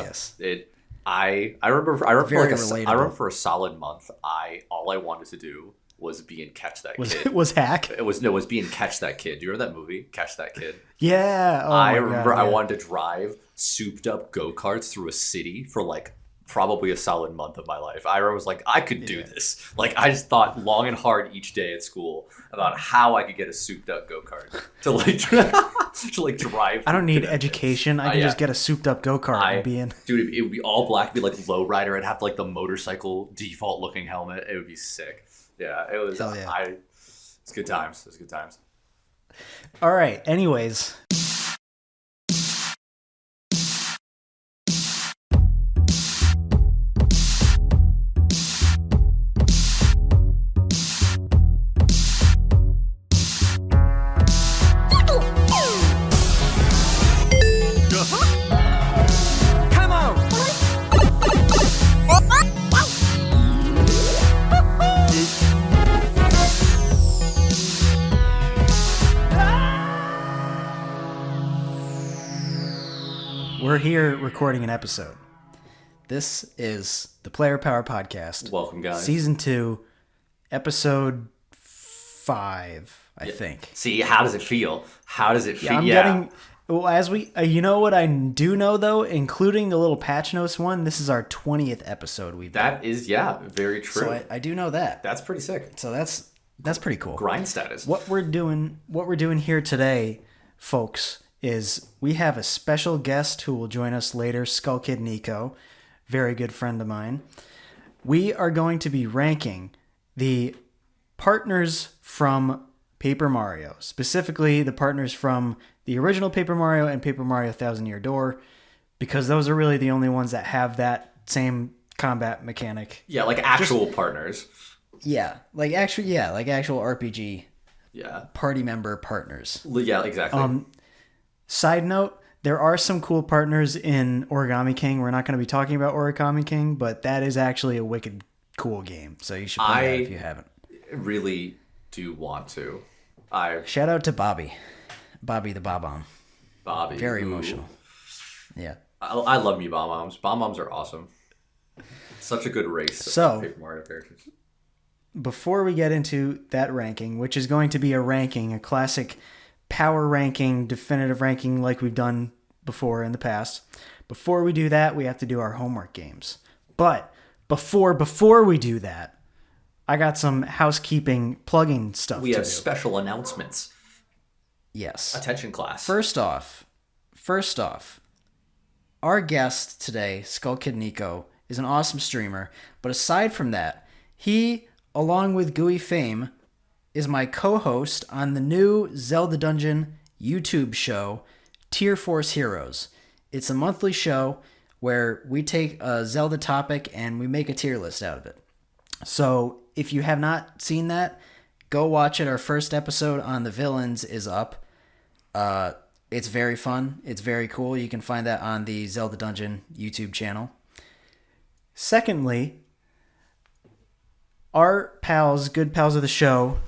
Yes. I remember Very I relatable. remember for a solid month all I wanted to do was be and catch that kid. Was Hack? It was be and catch that kid. Do you remember that movie, Catch That Kid? Yeah. Oh I my remember God, I yeah. wanted to drive souped up go-karts through a city for like probably a solid month of my life. I was like, I could do this. Like, I just thought long and hard each day at school about how I could get a souped up go-kart to like drive. I don't need connections. education. I can just get a souped up go-kart and be in. Dude, it would be all black, it'd be like lowrider. I'd have like the motorcycle default looking helmet. It would be sick. Yeah, it was. Hell yeah. It's good times. It was good times. All right. Anyways. We're here recording an episode. This is the Player Power Podcast. Welcome, guys. Season 2, episode 5, I think. See, how does it feel? How does it feel? I'm getting... Well, as we... you know what I do know, though? Including the little patch notes one, this is our 20th episode we've done. That is, very true. So I do know that. That's pretty sick. So that's pretty cool. Grind status. What we're doing here today, folks, is we have a special guest who will join us later, Skull Kid Nico, very good friend of mine. We are going to be ranking the partners from Paper Mario, specifically the partners from the original Paper Mario and Paper Mario Thousand Year Door, because those are really the only ones that have that same combat mechanic. Yeah, like actual partners. Yeah, like actual RPG. Yeah. Party member partners. Yeah, exactly. Side note, there are some cool partners in Origami King. We're not going to be talking about Origami King, but that is actually a wicked cool game. So you should play that if you haven't. Really do want to. Shout out to Bobby. Bobby the Bob-omb. Bobby. Very emotional. Yeah. I love me Bomb-ombs. Bomb-ombs are awesome. Such a good race of Paper Mario characters. Before we get into that ranking, which is going to be a classic power ranking, definitive ranking like we've done before in the past. Before we do that, we have to do our homework games. But before we do that, I got some housekeeping plugging stuff We to have do. special announcements. Yes. Attention class. First off, our guest today, Skull Kid Nico, is an awesome streamer. But aside from that, he, along with Gooey Fame, is my co-host on the new Zelda Dungeon YouTube show, Tier Force Heroes. It's a monthly show where we take a Zelda topic and we make a tier list out of it. So if you have not seen that, go watch it. Our first episode on the villains is up. It's very fun. It's very cool. You can find that on the Zelda Dungeon YouTube channel. Secondly, our pals, good pals of the show,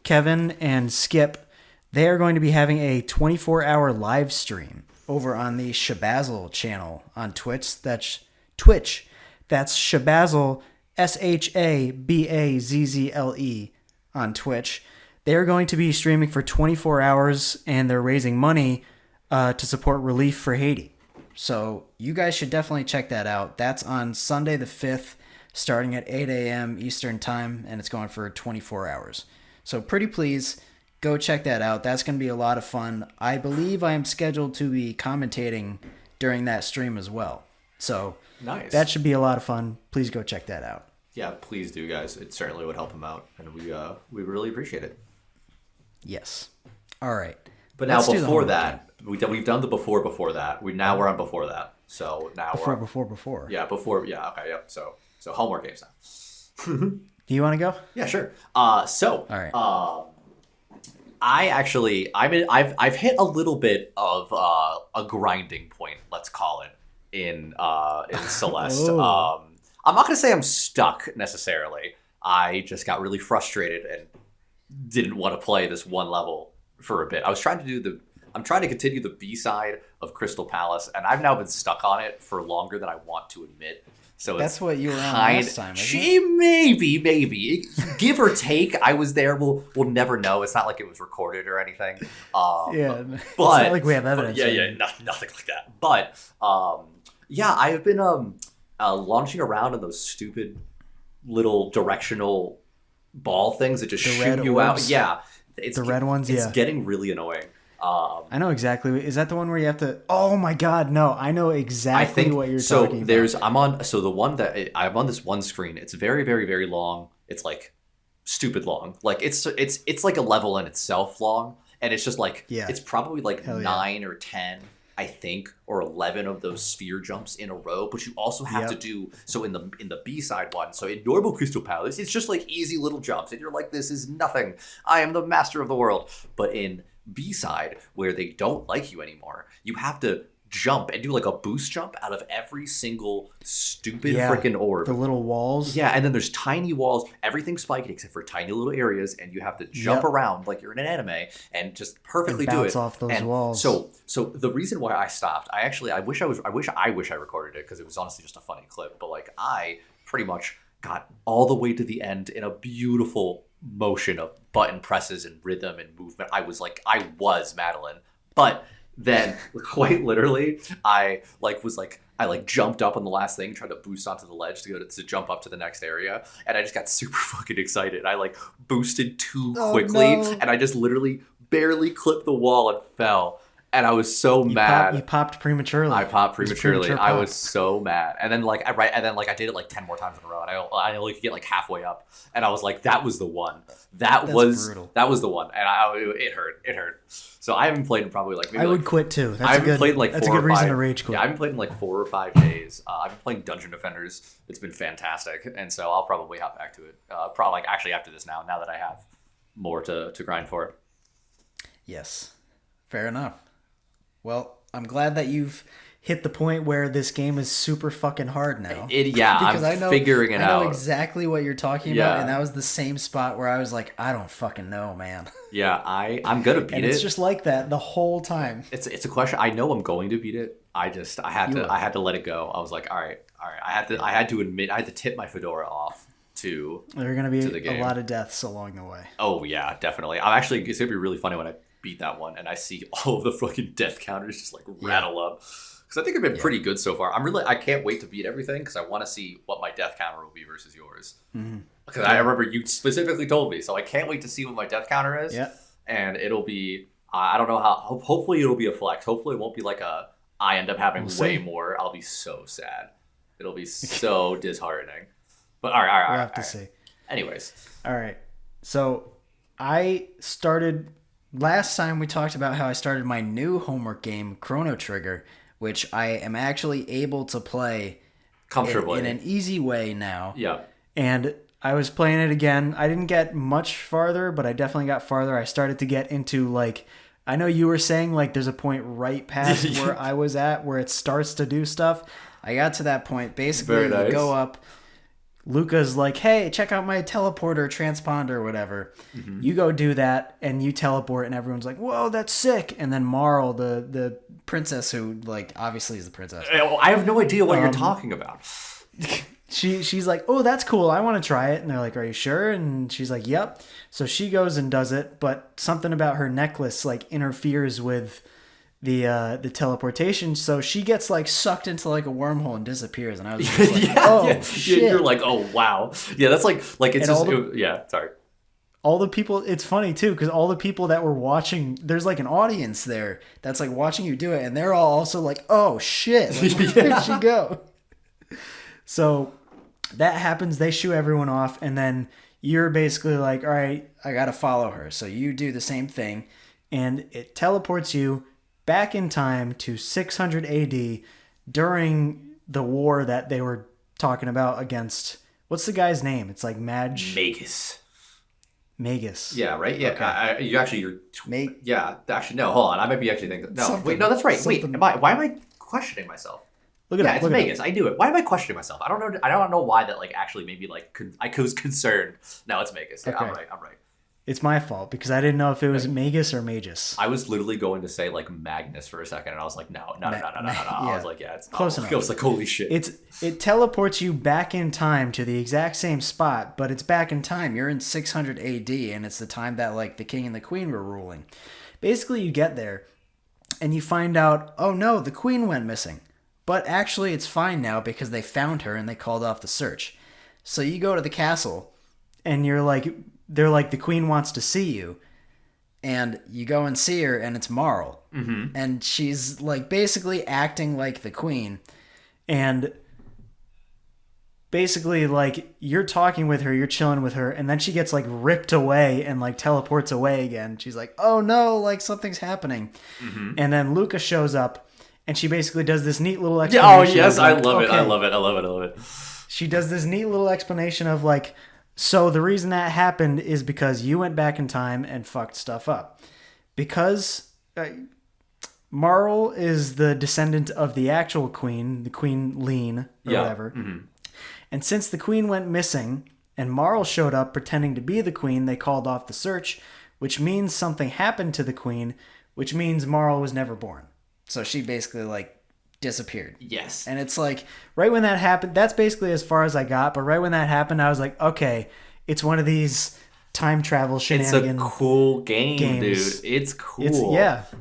Kevin and Skip, they are going to be having a 24-hour live stream over on the Shabazzle channel on Twitch. That's Twitch. That's Shabazzle, Shabazzle on Twitch. They're going to be streaming for 24 hours, and they're raising money to support relief for Haiti. So you guys should definitely check that out. That's on Sunday the 5th, starting at 8 a.m. Eastern Time, and it's going for 24 hours. So pretty please, go check that out. That's going to be a lot of fun. I believe I am scheduled to be commentating during that stream as well. So nice. That should be a lot of fun. Please go check that out. Yeah, please do, guys. It certainly would help him out, and we really appreciate it. Yes. All right. But now before that, we've done the before that. We're on before that. So now before. Yeah, before. Yeah. Okay. Yep. So homework games now. Do you want to go? Yeah, sure. All right. I've hit a little bit of a grinding point, let's call it, in Celeste. Oh. I'm not gonna say I'm stuck necessarily. I just got really frustrated and didn't want to play this one level for a bit. I'm I'm trying to continue the B side of Crystal Palace, and I've now been stuck on it for longer than I want to admit. So that's what you were on last time, isn't it? Maybe. Give or take, I was there. We'll never know. It's not like it was recorded or anything. Yeah, but it's not like we have evidence. Nothing like that. But yeah, I have been launching around in those stupid little directional ball things that just shoot you out. Yeah, it's the red ones. It's getting really annoying. I know exactly. Is that the one where you have to? Oh my God, no! I know exactly what you're talking about. So the one that I'm on this one screen. It's very, very, very long. It's like stupid long. Like it's like a level in itself long, and it's just like it's probably like 9 or 10, I think, or 11 of those sphere jumps in a row. But you also have to do so in the B side one. So in normal Crystal Palace, it's just like easy little jumps, and you're like, this is nothing. I am the master of the world. But in B side, where they don't like you anymore, you have to jump and do like a boost jump out of every single stupid freaking orb. The little walls. Yeah, and then there's tiny walls, everything's spiky except for tiny little areas, and you have to jump around like you're in an anime and just perfectly do it. Bounce off those walls. So the reason why I stopped, I wish I recorded it because it was honestly just a funny clip, but like I pretty much got all the way to the end in a beautiful motion of button presses and rhythm and movement. I was Madeline, but then quite literally I jumped up on the last thing, tried to boost onto the ledge to jump up to the next area, and I just got super fucking excited. I like boosted too quickly, and I just literally barely clipped the wall and fell. And I was so mad. You popped prematurely. I popped prematurely. I was so mad. And then I did it like 10 more times in a row, and I only could get like halfway up. And I was like, that was the one. That's brutal. That was the one. And it hurt. It hurt. So I haven't played in probably like maybe I would quit too. That's played in like 4 or 5. That's a good reason to rage quit. Yeah, I haven't played in like 4 or 5 days. I've been playing Dungeon Defenders. It's been fantastic, and so I'll probably hop back to it. Probably actually after this now that I have more to grind for. Yes, fair enough. Well, I'm glad that you've hit the point where this game is super fucking hard now. Because I'm figuring it out. I know exactly what you're talking about, and that was the same spot where I was like, I don't fucking know, man. Yeah, I'm gonna beat it. And it's just like that the whole time. It's a question. I know I'm going to beat it. I had to let it go. I was like, all right. I had to admit, I had to tip my fedora off to. There are gonna be a lot of deaths along the way. Oh yeah, definitely. It's gonna be really funny when I beat that one and I see all of the fucking death counters just like rattle up, because I think I've been pretty good so far. I can't wait to beat everything because I want to see what my death counter will be versus yours, because I remember you specifically told me, so I can't wait to see what my death counter is. And it'll be I don't know how, hopefully it'll be a flex. Hopefully it won't be like I end up having way more. I'll be so sad. It'll be so disheartening. But all right. We'll have to see. Anyways, all right, so I started last time we talked about how I started my new homework game, Chrono Trigger, which I am actually able to play comfortably in an easy way now. Yeah. And I was playing it again. I didn't get much farther, but I definitely got farther. I started to get into like, I know you were saying like there's a point right past where I was at where it starts to do stuff. I got to that point. Basically, you go up. Luca's like, hey, check out my teleporter transponder or whatever. Mm-hmm. You go do that, and you teleport, and everyone's like, whoa, that's sick. And then Marl, the princess who, like, obviously is the princess. I have no idea what you're talking about. She's like, oh, that's cool. I want to try it. And they're like, are you sure? And she's like, yep. So she goes and does it, but something about her necklace, like, interferes with the teleportation, so she gets like sucked into like a wormhole and disappears, and I was just like, shit. You're like, oh wow, yeah, that's like it's just sorry. All the people, it's funny too, because all the people that were watching, there's like an audience there that's like watching you do it, and they're all also like, oh shit, like, where did she go? So that happens, they shoo everyone off, and then you're basically like, all right, I gotta follow her. So you do the same thing, and it teleports you back in time to 600 AD during the war that they were talking about against, what's the guy's name? It's like Magus. Yeah, right? Yeah. Okay. Actually, no, hold on. I might be actually thinking. No, wait, no, that's right. Wait, why am I questioning myself? It's Magus. I knew it. Why am I questioning myself? I don't know. I don't know why that, like, actually maybe, like, I was concerned. No, it's Magus. Yeah, okay. I'm right. It's my fault because I didn't know if it was Magus or Magus. I was literally going to say like Magnus for a second, and I was like, no. I was like, yeah, it's close enough. I was like, holy shit. It teleports you back in time to the exact same spot, but it's back in time. You're in 600 AD, and it's the time that like the king and the queen were ruling. Basically, you get there, and you find out, oh no, the queen went missing. But actually, it's fine now because they found her and they called off the search. So you go to the castle, and they're like, the queen wants to see you. And you go and see her, and it's Marl. Mm-hmm. And she's like basically acting like the queen. And basically, like, you're talking with her, you're chilling with her, and then she gets like ripped away and like teleports away again. She's like, oh no, like something's happening. Mm-hmm. And then Luca shows up, and she basically does this neat little Oh explanation. yes, like, I love it. I love it. She does this neat little explanation of like, so the reason that happened is because you went back in time and fucked stuff up. Because Marl is the descendant of the actual queen, the Queen Lean, or whatever. Mm-hmm. And since the queen went missing and Marl showed up pretending to be the queen, they called off the search, which means something happened to the queen, which means Marl was never born. So she basically like disappeared. Yes. And it's like, right when that happened, that's basically as far as I got, but right when that happened, I was like, okay, it's one of these time travel shenanigan. It's a cool game, games. dude. It's cool.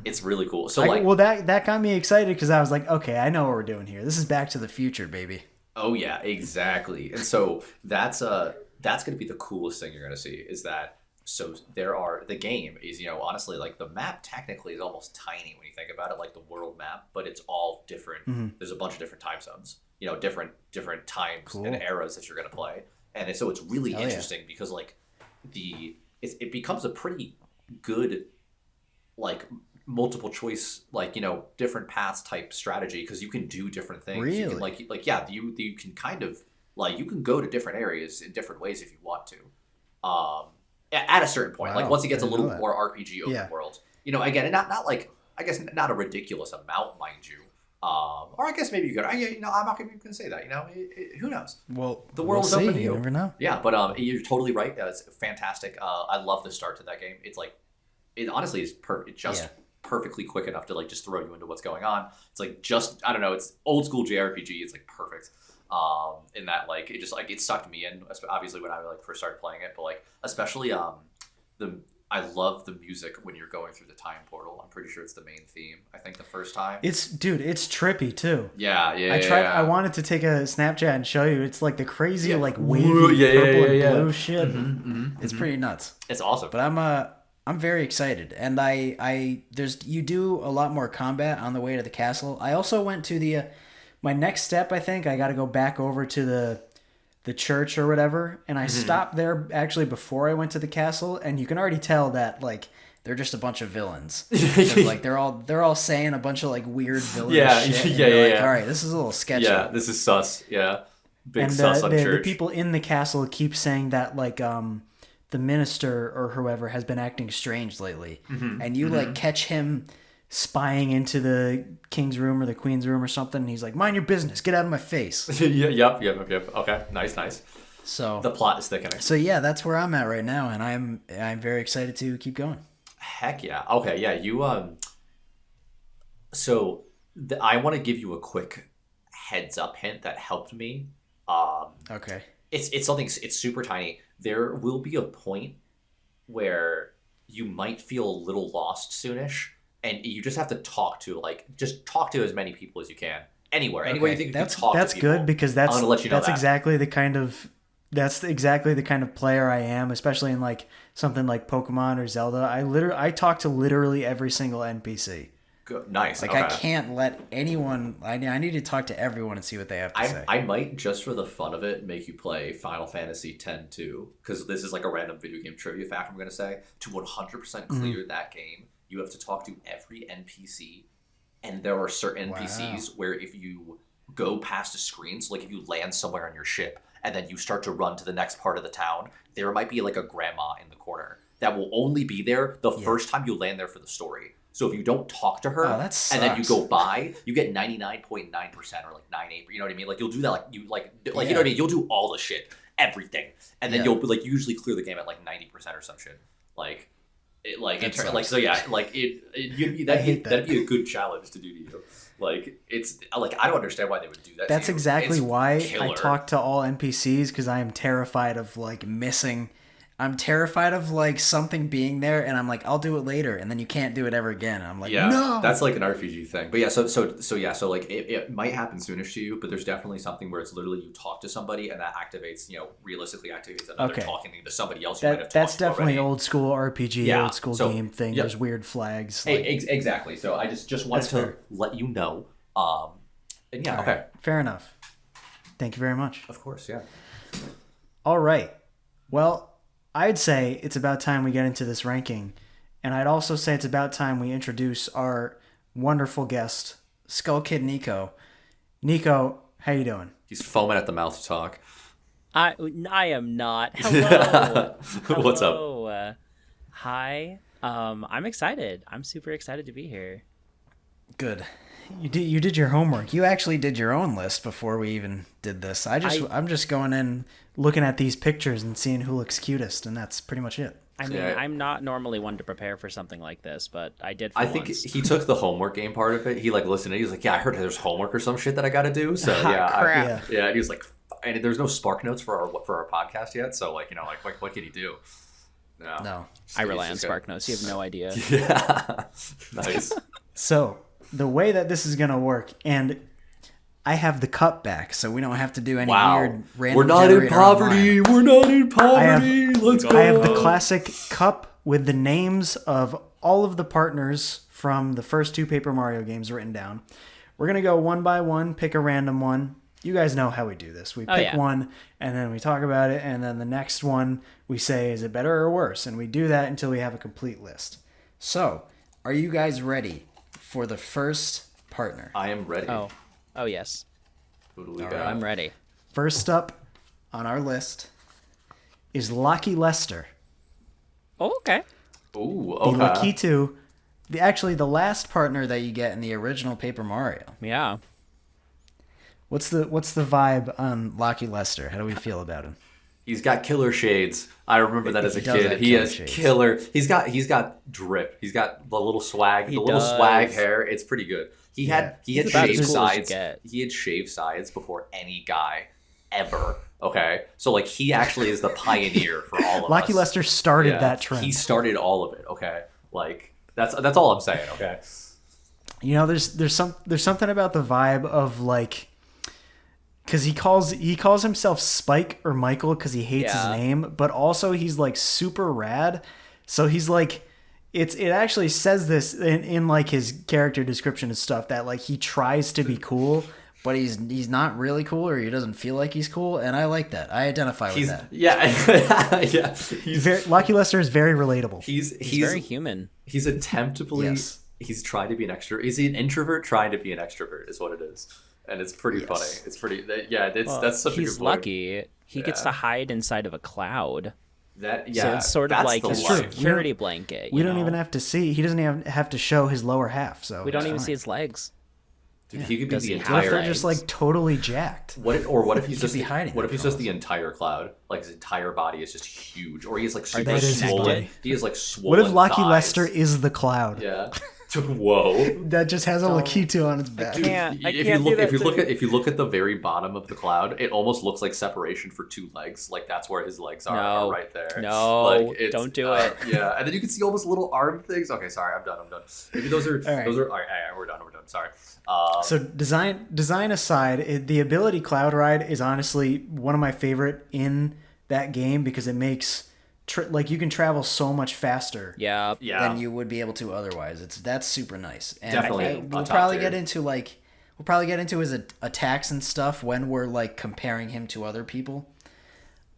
It's really cool. So that got me excited because I was like, okay, I know what we're doing here. This is Back to the Future, baby. Oh yeah, exactly. And so that's going to be the coolest thing you're going to see is that. So the game is, honestly, like the map technically is almost tiny when you think about it, like the world map, but it's all different. Mm-hmm. There's a bunch of different time zones, different times and eras that you're going to play. And so it's really interesting because like it becomes a pretty good, like multiple choice, like, different paths type strategy because you can do different things. Really? You can you can kind of like, you can go to different areas in different ways if you want to. At a certain point, like once it gets a little more RPG open world, again, and not like, I guess not a ridiculous amount, mind you. Or I guess maybe you could. I'm not going to say that. Who knows? Well, the world's open to you. You never know. Yeah, but you're totally right. It's fantastic. I love the start to that game. It's like, it honestly is perfectly quick enough to like just throw you into what's going on. It's like I don't know. It's old school JRPG. It's like perfect. In that, like, it just like it sucked me in, obviously when I like first started playing it, but like especially I love the music when you're going through the time portal. I'm pretty sure it's the main theme. I think the first time. It's trippy too. Yeah. I wanted to take a Snapchat and show you. It's like the crazy like wavy purple and blue shit. It's pretty nuts. It's awesome. But I'm very excited, and you do a lot more combat on the way to the castle. I also went to my next step. I think I got to go back over to the church or whatever, and I stopped there actually before I went to the castle, and you can already tell that like they're just a bunch of villains. Like they're all saying a bunch of like weird villain shit. Like, all right, this is a little sketchy. Yeah, this is sus. Yeah, big sus on church. The people in the castle keep saying that like the minister or whoever has been acting strange lately, and you like catch him spying into the king's room or the queen's room or something, and he's like, mind your business, get out of my face. Yep. Okay, nice. So the plot is thickening. So yeah, that's where I'm at right now, and I'm very excited to keep going. Heck yeah. Okay, yeah, you so I want to give you a quick heads up hint that helped me. Okay. It's something, it's super tiny. There will be a point where you might feel a little lost soonish. And you just have to talk to as many people as you can. Anywhere you think you can talk to people. That's good because I'm gonna let you know that's exactly the kind of player I am, especially in like something like Pokemon or Zelda. I talk to literally every single NPC. Good. Nice. Like, okay. I can't let anyone. I need to talk to everyone and see what they have to say. I might, just for the fun of it, make you play Final Fantasy X-2, because this is like a random video game trivia fact I'm going to say. To 100% clear that game, you have to talk to every NPC, and there are certain NPCs where if you go past a screen, so like if you land somewhere on your ship and then you start to run to the next part of the town, there might be like a grandma in the corner that will only be there the first time you land there for the story. So if you don't talk to her and then you go by, you get 99.9% or like 98%. You know what I mean? Like you'll do that, you know what I mean? You'll do all the shit, everything, and then you'll like usually clear the game at like 90% or some shit. Like, it, like, That like, sucks. so yeah, like that'd be a good challenge to do to you. Like, it's like I don't understand why they would do that. That's to you. exactly It's why I killer. talk to all NPCs, because I am terrified of like missing. I'm terrified of like something being there, and I'm like, I'll do it later, and then you can't do it ever again. And I'm like, Yeah, no. that's like an RPG thing. But yeah, so like it might happen soonish to you, but there's definitely something where it's literally you talk to somebody and that activates, realistically activates another Okay. talking to somebody else you might have talked That's to definitely already. old school RPG, Yeah, old school so, game thing. yep. There's weird flags. Hey, Like, exactly. So I just wanted That's to fair. let you know. And yeah, all okay. right, fair enough. Thank you very much. Of course, yeah. All right. Well, I'd say it's about time we get into this ranking. And I'd also say it's about time we introduce our wonderful guest, Skull Kid Nico. Nico, how you doing? He's foaming at the mouth to talk. I am not. Hello. What's up? Hello. Hi. I'm excited. I'm super excited to be here. Good. You did your homework. You actually did your own list before we even did this. I'm just going in looking at these pictures and seeing who looks cutest, and that's pretty much it. I mean, Yeah. I'm not normally one to prepare for something like this, but I did for I think once. he took the homework game part of it. He like listened. He was like, "Yeah, I heard there's homework or some shit that I got to do." So yeah, crap. Yeah. And he was like, and there's no spark notes for our podcast yet. So like, what can he do? No. I He's rely on just Spark Notes. You have no idea. Yeah, nice. So the way that this is gonna work, and I have the cup back, so we don't have to do any Wow, weird random. we're not in generator poverty. online. We're not in poverty. Let's go. I have the classic cup with the names of all of the partners from the first two Paper Mario games written down. We're going to go one by one, pick a random one. You guys know how we do this. We pick yeah. one, and then we talk about it, and then the next one we say, is it better or worse? And we do that until we have a complete list. So, are you guys ready for the first partner? I am ready. Oh yes. Who do we got? I'm ready. First up on our list is Lucky Lester. Oh, okay. Ooh, The okay. Lakitu, the last partner that you get in the original Paper Mario. Yeah. What's the vibe on Lucky Lester? How do we feel about him? He's got killer shades. I remember that as a He does kid. have He killer has shades. killer. He's got drip. He's got the little swag, He the little does. swag hair. It's pretty good. He had He's about shaved as cool as you sides. get. He had shaved sides before any guy ever. Okay, so like he actually is the pioneer for all of Lucky us. Lester started Yeah, that trend. He started all of it. Okay, like that's all I'm saying. Okay. You know, there's something about the vibe of like, because he calls himself Spike or Michael because he hates his Yeah. name, but also he's like super rad. So he's like, it actually says this in like his character description and stuff, that like he tries to be cool, but he's not really cool, or he doesn't feel like he's cool, and I like that. I identify with that. Yeah, yeah. Lucky Lester is very relatable. He's He's very human. He's attemptably. Yes. He's trying to be an extrovert. He's an introvert trying to be an extrovert, is what it is, and it's pretty funny. It's pretty. Yeah, that's such a good He's point. lucky. He gets to hide inside of a cloud. That So it's sort of that's like the his life. security blanket. We you don't know? even have to see. He doesn't even have to show his lower half. So We don't it's even fine. see his legs. Dude, he could be Does the he have What if entire. they're legs? just like totally jacked? What if he's could just be hiding what if there he's from just the entire cloud? Like his entire body is just huge, or he's like super that is his swollen. body. He is like What swollen. if Lucky thighs. Lester is the cloud? Yeah. Whoa. That just has a Lakitu on its back. can't- I if can't you do look that if you look at the very bottom of the cloud, it almost looks like separation for two legs. Like that's where his legs are No. right there. No, Like, it's, don't do it. Yeah, and then you can see almost little arm things. Okay, sorry, I'm done. Maybe those are right. those are. All right, we're done. Sorry. So design aside, the ability Cloud Ride is honestly one of my favorite in that game, because it makes like you can travel so much faster Yeah. Yeah. than you would be able to otherwise. That's super nice. And Definitely a we'll top probably tier. get into his attacks and stuff when we're like comparing him to other people.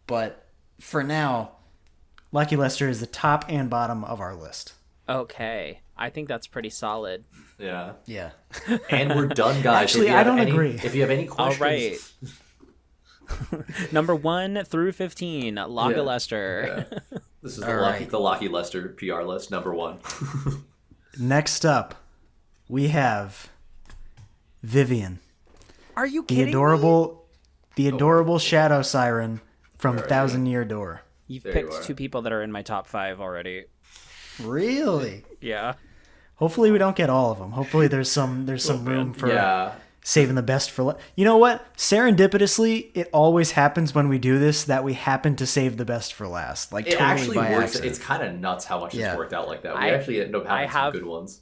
But for now, Lucky Lester is the top and bottom of our list. Okay. I think that's pretty solid. Yeah. Yeah. And we're done, guys. Actually, If you I have don't any- agree. If you have any All questions, right. Number 1 through 15, Locka Yeah. Lester. Yeah. This is All right. the Lucky Lester PR list, number 1. Next up, we have Vivian. Are you The kidding adorable Shadow Siren from Thousand Year Door. You've There you picked are. 2 people that are in my top 5 already. Really? Yeah. Hopefully we don't get all of them. Hopefully there's some room for Yeah. saving the best for. You know what? Serendipitously, it always happens when we do this that we happen to save the best for last. Like It totally actually by works. accident. It's kind of nuts how much Yeah. it's worked out like that. We I- actually end up having I some have- good ones.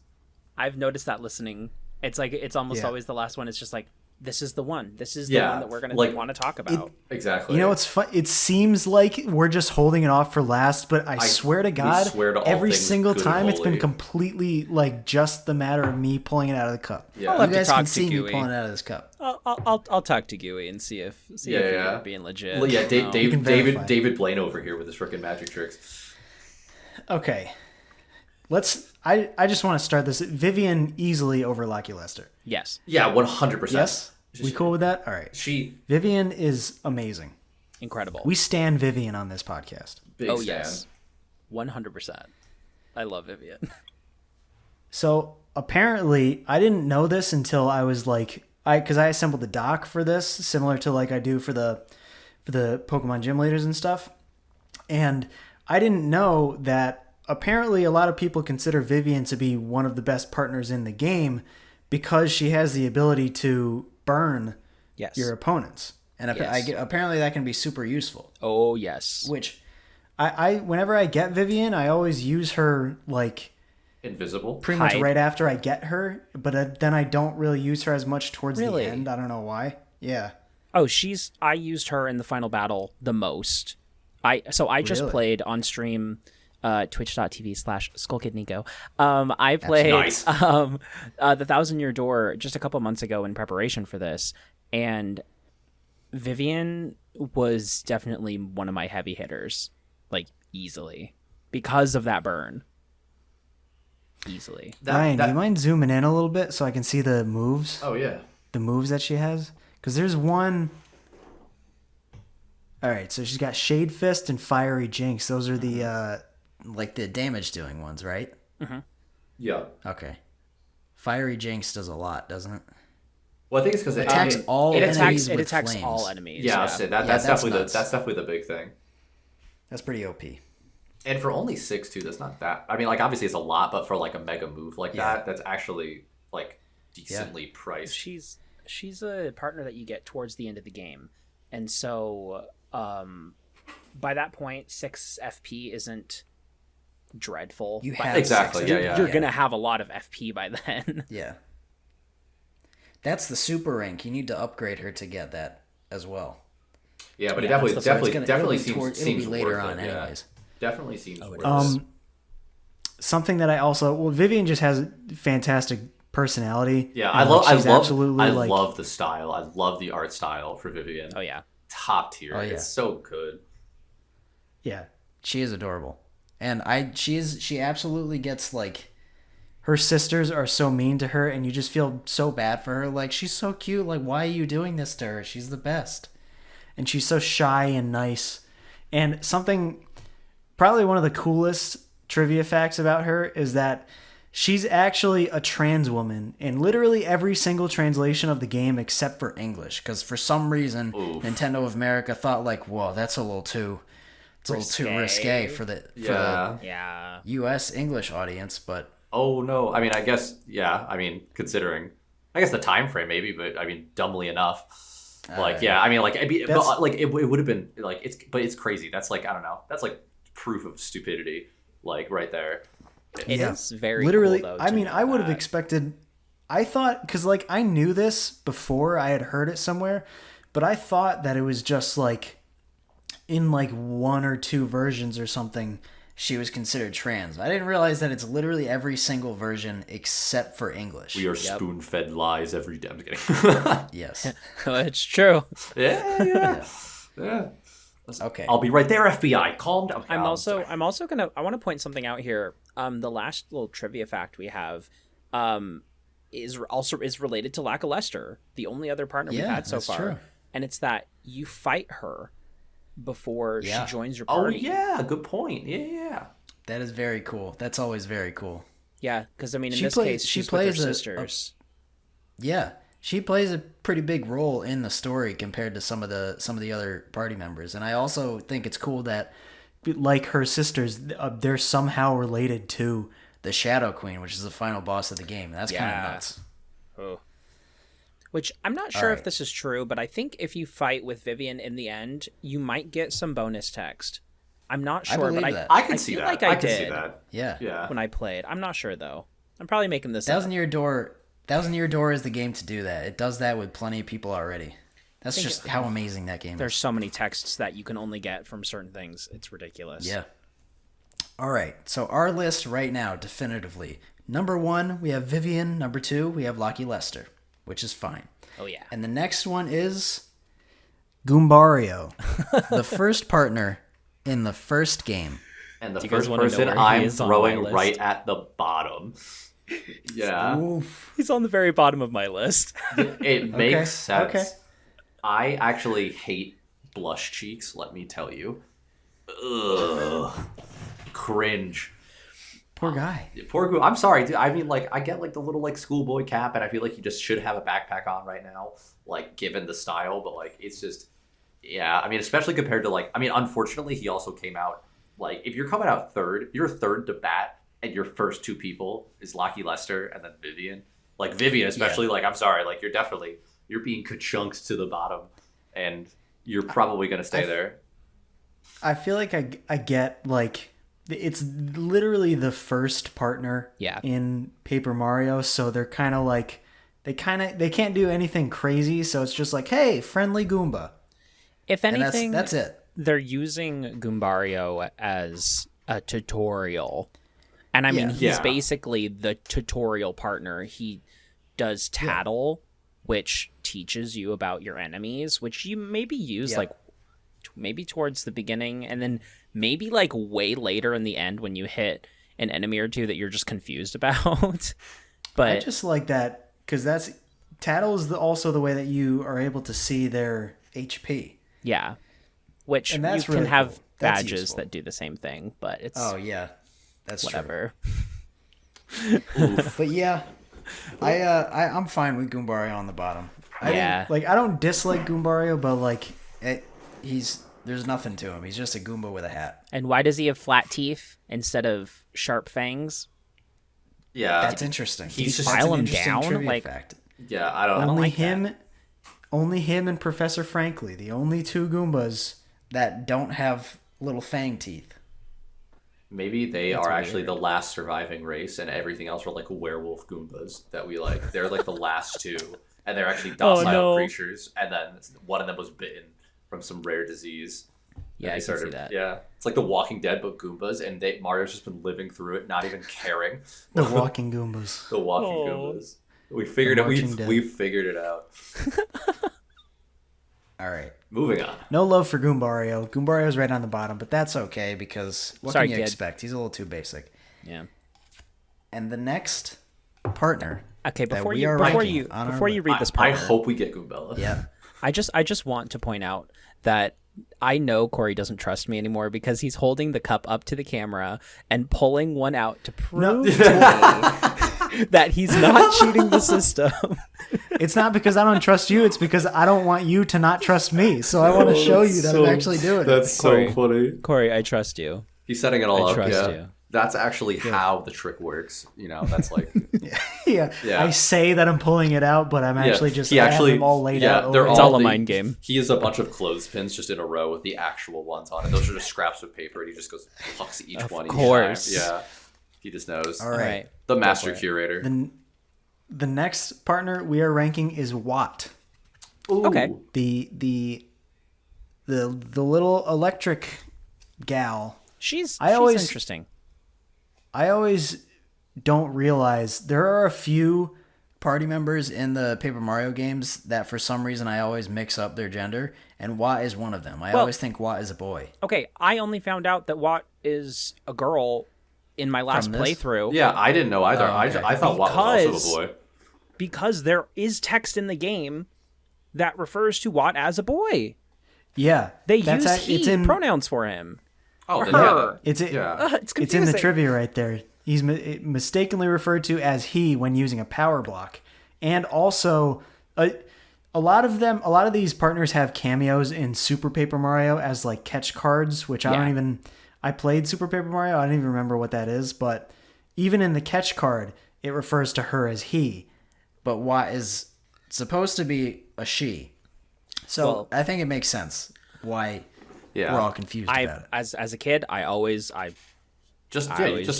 I've noticed that listening. It's like it's almost Yeah. always the last one. It's just like this is the one. This is the Yeah, one that we're gonna like- want to talk about. Exactly. You know what's fun? It seems like we're just holding it off for last, but I swear to we God, swear to all every things single good time and it's been holy. completely like just the matter of me pulling it out of the cup. Yeah. I'll You have to guys talk can to see me Gooey. pulling it out of this cup. I'll talk to Gooey and see if you're being legit. Well, yeah, No. can verify. David Blaine over here with his freaking magic tricks. Okay, I just want to start this. Vivian easily over Lucky Lester. Yes, Yeah, 100%. Yes, we cool with that? All right. She Vivian is amazing. incredible. We stand Vivian on this podcast. big oh stan. yes, 100%. I love Vivian. So apparently, I didn't know this until I was like, because I assembled the doc for this, similar to like I do for the Pokemon gym leaders and stuff, and I didn't know that apparently a lot of people consider Vivian to be one of the best partners in the game because she has the ability to burn Yes. your opponents, and Yes. apparently that can be super useful. Oh yes. Which I whenever I get Vivian, I always use her like Invisible. pretty much Hide. right after I get her, but then I don't really use her as much towards Really? the end. I don't know why. Yeah. Oh, I used her in the final battle the most. I just Really? played on stream, twitch.tv/SkullKidNico. I played nice. the 1,000-Year Door just a couple months ago in preparation for this, and Vivian was definitely one of my heavy hitters, like easily, because of that burn. Easily. Ryan, do you mind zooming in a little bit so I can see the moves? Oh yeah. The moves that she has? Because there's one. All right, so she's got Shade Fist and Fiery Jinx. Those are the like the damage doing ones, right? Yeah. Okay. Fiery Jinx does a lot, doesn't it? Well, I think it's because it Attacks all It enemies attacks. It with attacks flames. all enemies. Yeah, Yeah. so Yeah, that's that's definitely nuts. that's definitely the big thing. That's pretty OP. And for only 6 too, that's not that. I mean, like obviously it's a lot, but for like a mega move like Yeah. that, that's actually like decently priced. She's a partner that you get towards the end of the game, and so by that point 6 FP isn't dreadful. You By- have Exactly, six. yeah, yeah. You're gonna have a lot of FP by then. Yeah. That's the super rank. You need to upgrade her to get that as well. Yeah, but it Yeah, definitely That's the part. It's gonna- definitely it'll be seems it'll seems be later worth on it, yeah. anyways. Definitely seems worth it. Something that I also Vivian just has a fantastic personality. Yeah, and, I love she's absolutely I like love the style. I love the art style for Vivian. Oh yeah. Top tier. Oh, yeah. It's so good. yeah, she is adorable, and she absolutely gets like her sisters are so mean to her, and you just feel so bad for her. Like she's so cute. Like why are you doing this to her? She's the best, and she's so shy and nice. And something probably one of the coolest trivia facts about her is that she's actually a trans woman in literally every single translation of the game except for English, because for some reason Nintendo of America thought like, whoa, that's a little too risque for the Yeah. Yeah. U.S. English audience. But Oh no. I mean, I guess yeah. I mean, considering I guess the time frame maybe, but I mean, dumbly enough. Like yeah, I mean, like but, like it would have been like it's crazy. That's like I don't know. That's like proof of stupidity. Like right there. It is very literally, cool, though, I to mean, know I would have that. expected. I thought because like I knew this before, I had heard it somewhere, but I thought that it was just like in like 1 or 2 versions or something she was considered trans. I didn't realize that it's literally every single version except for English. We are spoon-fed lies every day. I'm just kidding. Yes. It's true. yeah. Okay. I'll be right there, FBI. Calm down. I'm Oh, also sorry. I want to point something out here. The last little trivia fact we have is related to Lackluster, the only other partner we've Yeah, had so that's far. true. And it's that you fight her before Yeah. she joins your Oh party. yeah, good point. Yeah. That is very cool. That's always very cool. Yeah, because I mean, in She this plays- case, she she's with her plays a- sisters. Yeah, she plays a pretty big role in the story compared to some of the other party members, and I also think it's cool that like her sisters, they're somehow related to the Shadow Queen, which is the final boss of the game. That's kind of nuts. Oh. Which I'm not sure if right. this is true, but I think if you fight with Vivian in the end, you might get some bonus text. I'm not sure, believe but that. I can see feel that. like I I can see did that. Yeah. Yeah. when I played. I'm not sure though. I'm probably making this up. Thousand Year Door is the game to do that. It does that with plenty of people already. That's just how amazing that game There's is. so many texts that you can only get from certain things. It's ridiculous. Yeah. All right. So our list right now, definitively. Number 1, we have Vivian. Number 2, we have Lucky Lester, which is fine. Oh yeah. And the next one is Goombario, the first partner in the first game. And the you guys first wanna know person where he I'm is on throwing my list? right at the bottom. Yeah. Oof. He's on the very bottom of my list. It makes sense. okay. I actually hate blush cheeks, let me tell you. Ugh. Cringe. Poor guy. Poor Goo. I'm sorry, dude. I mean, like, I get like the little like schoolboy cap, and I feel like he just should have a backpack on right now, like given the style. But like, it's just, yeah. I mean, especially compared to like, I mean, unfortunately, he also came out like if you're coming out third, you're third to bat, and your first 2 people is Lucky Lester and then Vivian. Like Vivian, especially. Like, I'm sorry, like you're being ka-chunked to the bottom, and you're probably gonna stay there. I feel like I get, like, it's literally the first partner in Paper Mario, so they're kind of like, they can't do anything crazy, so it's just like, hey, friendly Goomba. If And anything, that's it. they're using Goombario as a tutorial. And I mean, he's basically the tutorial partner. He does Tattle, which teaches you about your enemies, which you maybe use like maybe towards the beginning, and then maybe like way later in the end when you hit an enemy or two that you're just confused about. But I just like that because Tattle is also the way that you are able to see their HP. yeah, which And you that's can really have cool. That's badges useful. that do the same thing, but it's Oh yeah, that's whatever. true. But yeah, I'm fine with Goombario on the bottom. I don't dislike Goombario, but like there's nothing to him. He's just a Goomba with a hat. And why does he have flat teeth instead of sharp fangs? Yeah, That's interesting. He's just file him interesting down, trivia like- fact. yeah. I don't know. Only him and Professor Franklin, the only 2 Goombas that don't have little fang teeth. Maybe they are actually the last surviving race, and everything else are like werewolf Goombas that we like. They're like the last 2, and they're actually docile creatures. And then one of them was bitten from some rare disease. Yeah, I can see that. Yeah, it's like The Walking Dead, but Goombas, and Mario's just been living through it, not even caring. The walking Goombas. The walking Goombas. We figured it. We figured it out. All right. Moving on. No love for Goombario. Goombario's right on the bottom, but that's okay because what Sorry, can you kid. expect? He's a little too basic. Yeah. And the next partner. Okay, that before we you are ranking on our before you read this I part, hope we get Goombella. Yeah. I just want to point out that I know Corey doesn't trust me anymore because he's holding the cup up to the camera and pulling one out to prove to me that he's not cheating the system. It's not because I don't trust you. It's because I don't want you to not trust me. So I want to show you that I'm actually doing it. That's so funny. Corey, I trust you. He's setting it all I up. trust Yeah. you. That's actually how the trick works. You know, that's like Yeah. I say that I'm pulling it out, but I'm actually just I have them all laid out. They're It's all a mind game. He has a bunch of clothespins just in a row with the actual ones on it. Those are just scraps of paper, and he just goes plucks each one. Each course. time. Yeah, he just knows. All right. The master curator. The next partner we are ranking is Watt. Ooh. Okay. The little electric gal. She's always- interesting. I always don't realize there are a few party members in the Paper Mario games that for some reason I always mix up their gender, and Watt is one of them. I always think Watt is a boy. Okay, I only found out that Watt is a girl in my last From this? playthrough. Yeah, I didn't know either. Oh, okay. I thought Watt was also a boy. Because there is text in the game that refers to Watt as a boy. Yeah. They use he pronouns for him. Oh, then her. yeah. It's It's confusing. It's in the trivia right there. He's mistakenly referred to as he when using a power block. And also, a lot of these partners have cameos in Super Paper Mario as like catch cards, which I I played Super Paper Mario. I don't even remember what that is, but even in the catch card, it refers to her as he. But Watt is supposed to be a she. So Well, I think it makes sense why Yeah. we're all confused about it. As a kid, I always Just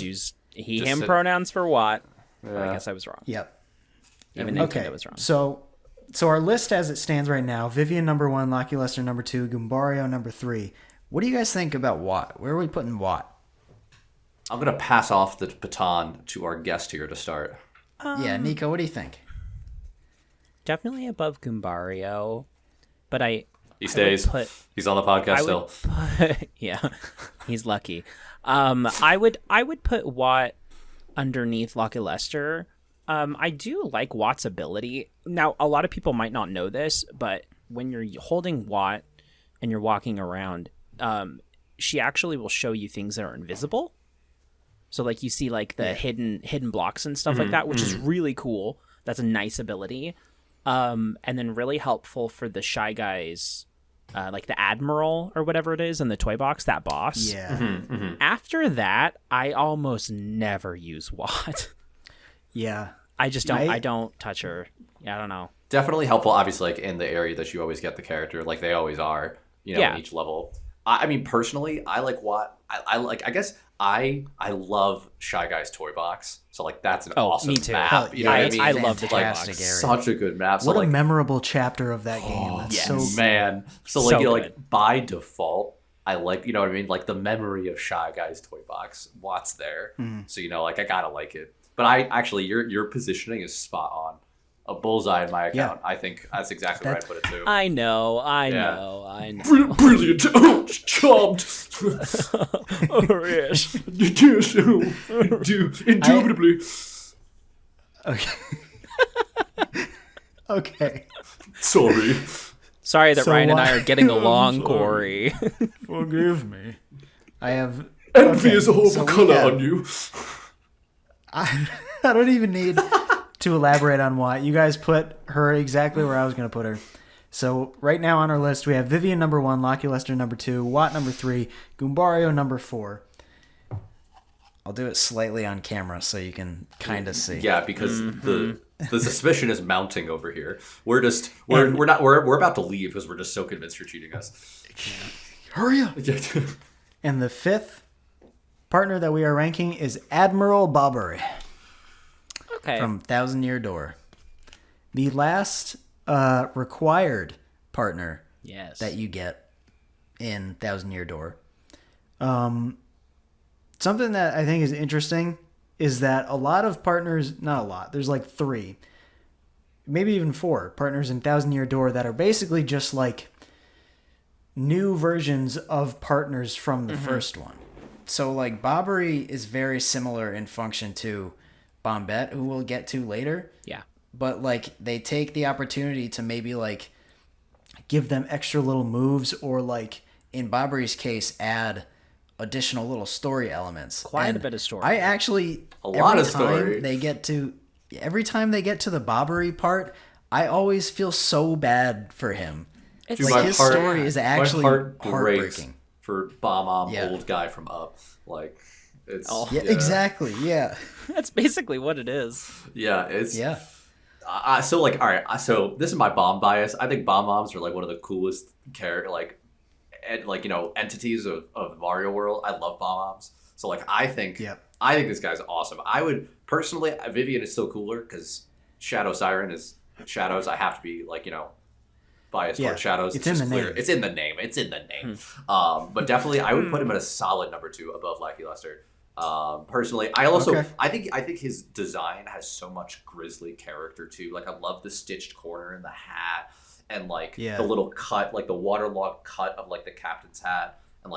used he just him sit- pronouns for Watt. But I Yeah. guess I was wrong. Yep. Even Nintendo Okay. was wrong. So our list as it stands right now: Vivian number 1, Locky Lester number 2, Goombario number 3. What do you guys think about Watt? Where are we putting Watt? I'm gonna pass off the baton to our guest here to start. Yeah, Nico, what do you think? Definitely above Goombario, but He stays. He's on the podcast still. Yeah, he's lucky. I would put Watt underneath Locky Lester. I do like Watt's ability. Now, a lot of people might not know this, but when you're holding Watt and you're walking around, she actually will show you things that are invisible. So, like, you see, like, the hidden blocks and stuff like that, which is really cool. That's a nice ability. And then really helpful for the Shy Guys, like the Admiral or whatever it is in the toy box, that boss. Yeah. After that, I almost never use Watt. Yeah. I just don't. I don't touch her. Yeah, I don't know. Definitely helpful, obviously, like in the area that you always get the character, like they always are, in each level. I mean, personally, I like Watt. I guess I love Shy Guy's toy box. So like that's an awesome me too. map. You know what I mean? I love the toy box. Fantastic area. Such a good map. So What like, a memorable chapter of that game. That's yes. so man. So like So you know, good. like by default, I like, you know what I mean? Like the memory of Shy Guy's toy box. Watt's there. So you know, like I gotta like it. But I actually your positioning is spot on. A bullseye in my account. I think that's exactly where I put it too. I know. Brilliant. Oh, charmed. Oh, yes. Yes. Indubitably. Okay. Okay. Sorry. Sorry that So Ryan and why- I are getting along, Corey. Forgive me. I have Envy is a horrible so we color have- on you. I don't even need to elaborate on Watt. You guys put her exactly where I was going to put her. So right now on our list, we have Vivian number 1, Locky Lester number 2, Watt number 3, Goombario number 4. I'll do it slightly on camera so you can kind of see. Yeah, because the suspicion is mounting over here. We're about to leave because we're just so convinced you're cheating us. Hurry up! And the 5th partner that we are ranking is Admiral Bobbery Okay. from Thousand Year Door. The last required partner yes. that you get in Thousand Year Door. Something that I think is interesting is that a lot of partners, not a lot, there's like 3, maybe even 4 partners in Thousand Year Door that are basically just like new versions of partners from the first one. So like Bobbery is very similar in function to Bombette, who we'll get to later. Yeah. But like they take the opportunity to maybe like give them extra little moves, or like in Bobbery's case add additional little story elements. Quite a bit of story. I actually lot every of story. time every time they get to the Bobbery part, I always feel so bad for him. It's Like his story is actually my heart breaks heartbreaking. for Bomb Yeah. old guy from Up. Like it's Yeah, exactly. Yeah. That's basically what it is. Yeah, it's Yeah. so like all right. So this is my bomb bias. I think bomb moms are like one of the coolest entities of Mario World. I love bomb moms. So like I think this guy's awesome. I would personally, Vivian is still cooler because Shadow Siren is shadows. I have to be biased towards shadows. It's in just the clear. name. It's in the name. It's in the name. But definitely, I would put him at a solid number 2 above Lucky Lester. Personally, I also I think his design has so much Grizzly character too. Like I love the stitched corner in the hat, and like the little cut, like the waterlogged cut of like the captain's hat, and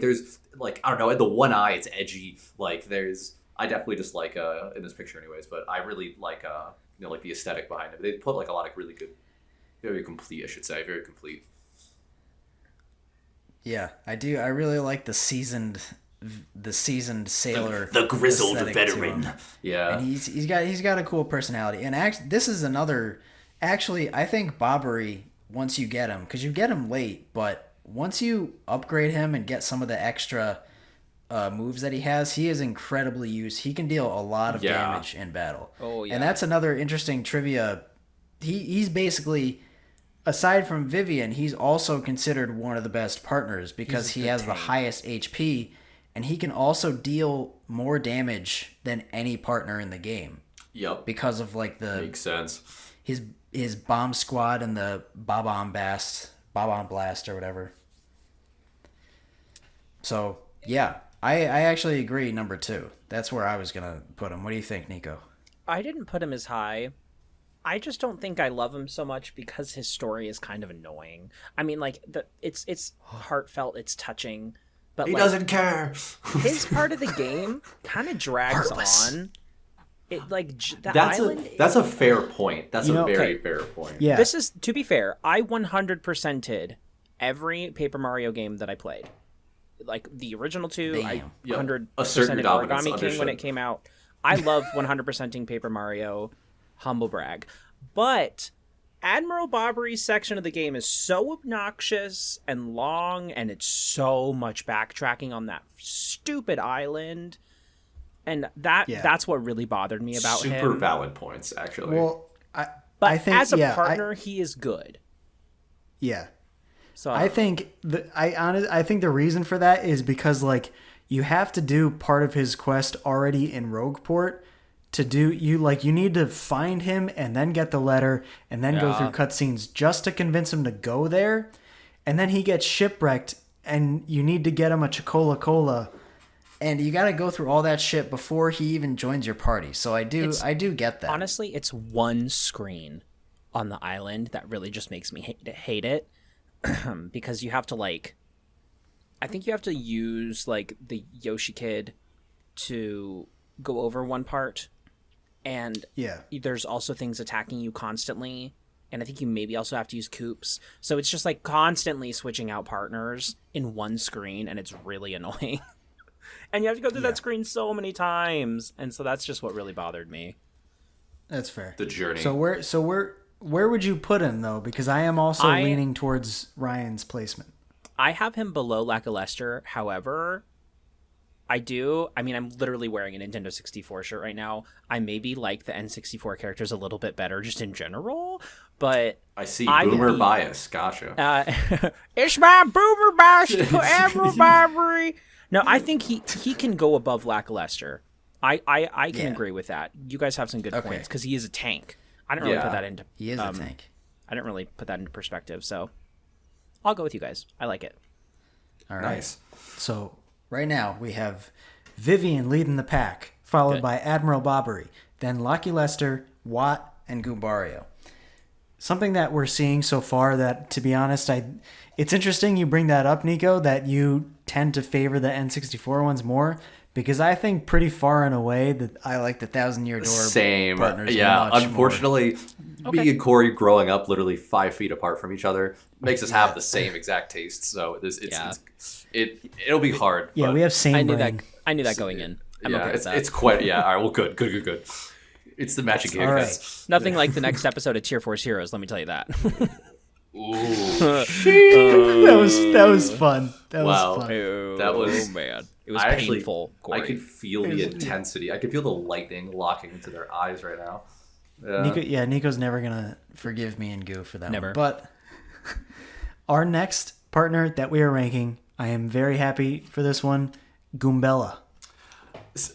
there's like I don't know, in the one eye it's edgy. Like I definitely just like in this picture anyways, but I really like like the aesthetic behind it. They put like a lot of really good, very complete, I should say, very complete. Yeah, I do. I really like the seasoned sailor, the grizzled aesthetic to veteran. him. Yeah, And he's got a cool personality. And this is another. Actually, I think Bobbery, once you get him, because you get him late, but once you upgrade him and get some of the extra moves that he is incredibly used. He can deal a lot of damage in battle. Oh, yeah. And that's another interesting trivia. He's basically, aside from Vivian, he's also considered one of the best partners because he has the highest HP, and he can also deal more damage than any partner in the game. Yep. Because of like makes sense. His bomb squad and the Bob-omb Blast or whatever. So yeah, I actually agree. Number 2. That's where I was gonna put him. What do you think, Nico? I didn't put him as high. I just don't think I love him so much because his story is kind of annoying. I mean, like it's heartfelt, it's touching, but He like, doesn't care. his part of the game kind of drags Heartless. on. It like the That's island. a fair point. That's a very okay. fair point. Yeah. This is, to be fair, I 100%ed every Paper Mario game that I played. Like the original 2, I Damn. 100%ed Assert your dominance, Origami King when understood. it came out. I love 100%ing Paper Mario. Humble brag. But Admiral Bobbery's section of the game is so obnoxious and long, and it's so much backtracking on that stupid island. And that's what really bothered me about him. Super valid points, actually. Well, But I think as a partner, he is good. Yeah. So I think I think the reason for that is because like you have to do part of his quest already in Rogueport to do you need to find him and then get the letter and then go through cutscenes just to convince him to go there, and then he gets shipwrecked and you need to get him a Chocola Cola, and you got to go through all that shit before he even joins your party. So I do get that. honestly, it's one screen on the island that really just makes me hate it. Because you have to I think you have to use like the Yoshi Kid to go over one part, and there's also things attacking you constantly, and I think you maybe also have to use Koops. So it's just like constantly switching out partners in one screen, and it's really annoying. And you have to go through that screen so many times, and so that's just what really bothered me. That's fair. The journey. Where would you put him though? Because I am also leaning towards Ryan's placement. I have him below Lackluster. However, I'm literally wearing a Nintendo 64 shirt right now. I maybe like the N64 characters a little bit better just in general, but I see boomer bias. Gotcha. It's my boomer bias to put Admiral Barbary. No, I think he can go above Lackluster. I can agree with that. You guys have some good points because he is a tank. I didn't really put that into. He is a tank. I didn't really put that into perspective, so I'll go with you guys. I like it. All right. Nice. So right now we have Vivian leading the pack, followed by Admiral Bobbery, then Lucky Lester, Watt, and Goombario. Something that we're seeing so far that, to be honest, it's interesting you bring that up, Nico, that you tend to favor the N64 ones more, because I think pretty far and away that I like the 1,000-Year Door Same. partners Yeah, much unfortunately, me and Corey growing up literally 5 feet apart from each other makes us have the same exact tastes. So it'll be hard. Yeah, but we have same I knew brain. that going in. I'm okay with that. it's quite, all right, well, good. It's the matching game. All right. Nothing like the next episode of Tier Force Heroes, let me tell you that. Ooh. That was fun. That Wow. was fun. That was... Oh, man. It was Actually, painful, Corey. I could feel the intensity. I could feel the lightning locking into their eyes right now. Nico's never gonna forgive me and Goo for that Never. one. But our next partner that we are ranking, I am very happy for this one, Goombella.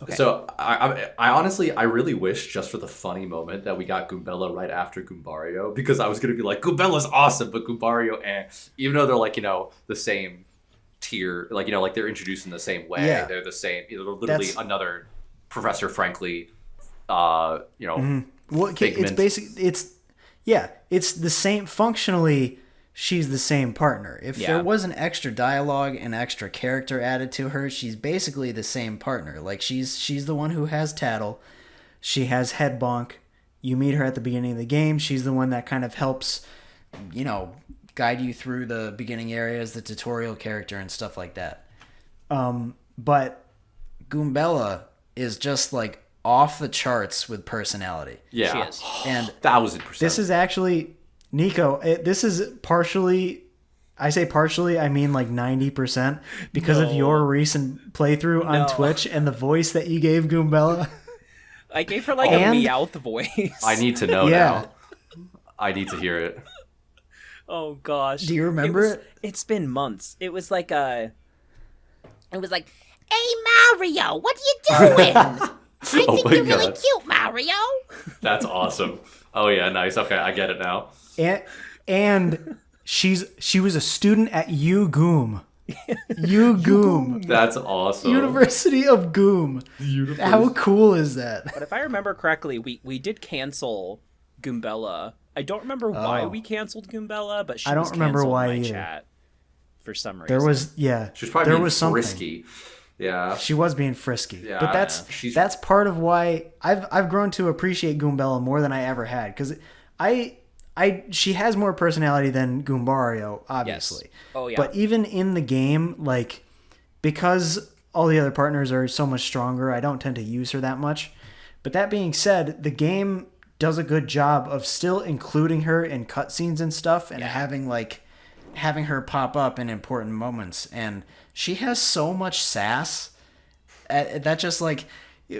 Okay. So I honestly, I really wish just for the funny moment that we got Goombella right after Goombario, because I was going to be like, Goombella's awesome, but Goombario, even though they're like, the same tier, like, like they're introduced in the same way. Yeah. They're the same, they're literally another Professor Frankly, Well, it's Figment. basically, it's the same, functionally, she's the same partner. If there was an extra dialogue and extra character added to her, she's basically the same partner. Like, she's the one who has Tattle. She has Head Bonk. You meet her at the beginning of the game. She's the one that kind of helps, guide you through the beginning areas, the tutorial character, and stuff like that. But Goombella is just, like, off the charts with personality. Yeah. She is. And 1000%. this is actually... Nico, this is partially, I say partially, I mean like 90% because of your recent playthrough on Twitch and the voice that you gave Goombella. I gave her like a Meowth voice. I need to know now. I need to hear it. Oh gosh. Do you remember it? It's been months. It was like hey Mario, what are you doing? I think you're really cute, Mario. That's awesome. Oh yeah, nice. Okay, I get it now. And she was a student at UGoom. UGoom. That's awesome. University of Goom. How cool is that? But if I remember correctly, we did cancel Goombella. I don't remember why we canceled Goombella, but she was canceled in my chat for some reason. There was She was probably being frisky. Yeah. She was being frisky. Yeah, but that's part of why I've grown to appreciate Goombella more than I ever had, cuz she has more personality than Goombario, obviously. Yes. Oh yeah. But even in the game, like, because all the other partners are so much stronger, I don't tend to use her that much. But that being said, the game does a good job of still including her in cutscenes and stuff, and having her pop up in important moments. And she has so much sass that just like,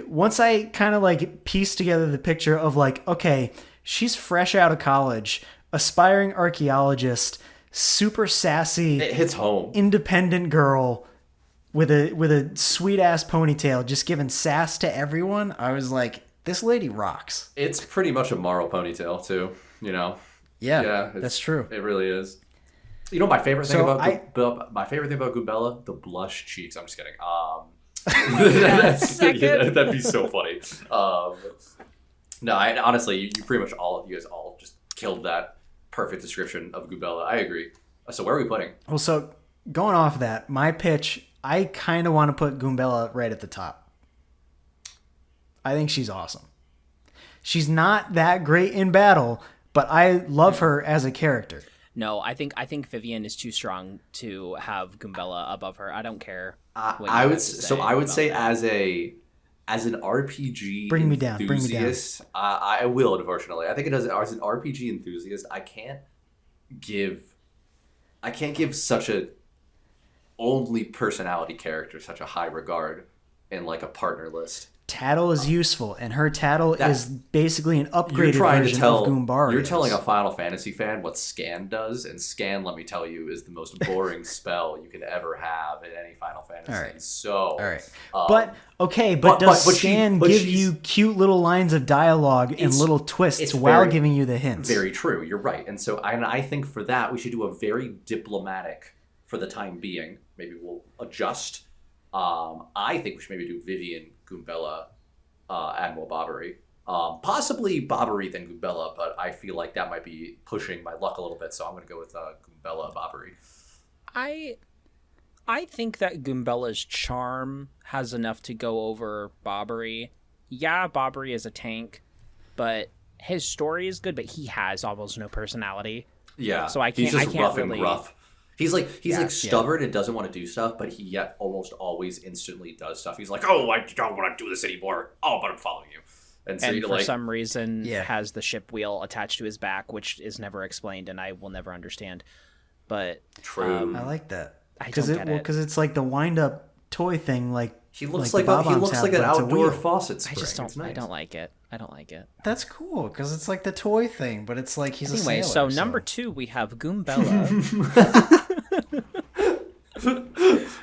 once I kind of like pieced together the picture of like, okay, she's fresh out of college, aspiring archaeologist, super sassy, it hits home, independent girl with a sweet ass ponytail, just giving sass to everyone. I was like, this lady rocks. It's pretty much a Marl ponytail too, you know. Yeah, that's true. It really is. You know, my favorite thing about Goombella, the blush cheeks. I'm just kidding. That'd be so funny. No, honestly, you pretty much you guys all just killed that perfect description of Goombella. I agree. So where are we putting? Well, so going off that, my pitch, I kind of want to put Goombella right at the top. I think she's awesome. She's not that great in battle, but I love her as a character. No, I think Vivian is too strong to have Goombella above her. I don't care. I would say as an RPG bring me down. I will, unfortunately. I think it does. As an RPG enthusiast, I can't give such a only personality character such a high regard in like a partner list. Tattle is useful, and her Tattle is basically an upgraded version of Goombario. You're telling a Final Fantasy fan what Scan does, and Scan, let me tell you, is the most boring spell you could ever have in any Final Fantasy. All right. So, but does Scan give you cute little lines of dialogue and little twists while giving you the hints? Very true. You're right. And so I think for that, we should do a very diplomatic, for the time being, maybe we'll adjust. I think we should maybe do Vivian, Goombella, Admiral Bobbery. Possibly Bobbery than Goombella, but I feel like that might be pushing my luck a little bit, so I'm going to go with Goombella Bobbery. I think that Goombella's charm has enough to go over Bobbery. Yeah, Bobbery is a tank, but his story is good, but he has almost no personality. Yeah, so I can't. He's just rough really... and rough. He's stubborn and doesn't want to do stuff, but he yet almost always instantly does stuff. He's like, oh, I don't want to do this anymore. Oh, but I'm following you. And for some reason has the ship wheel attached to his back, which is never explained, and I will never understand. But true, I like that because it's like the wind up toy thing. Like he looks like an outdoor faucet spring. I don't like it. I don't like it. That's cool because it's like the toy thing, but it's like he's a sailor. So number 2, we have Goombella.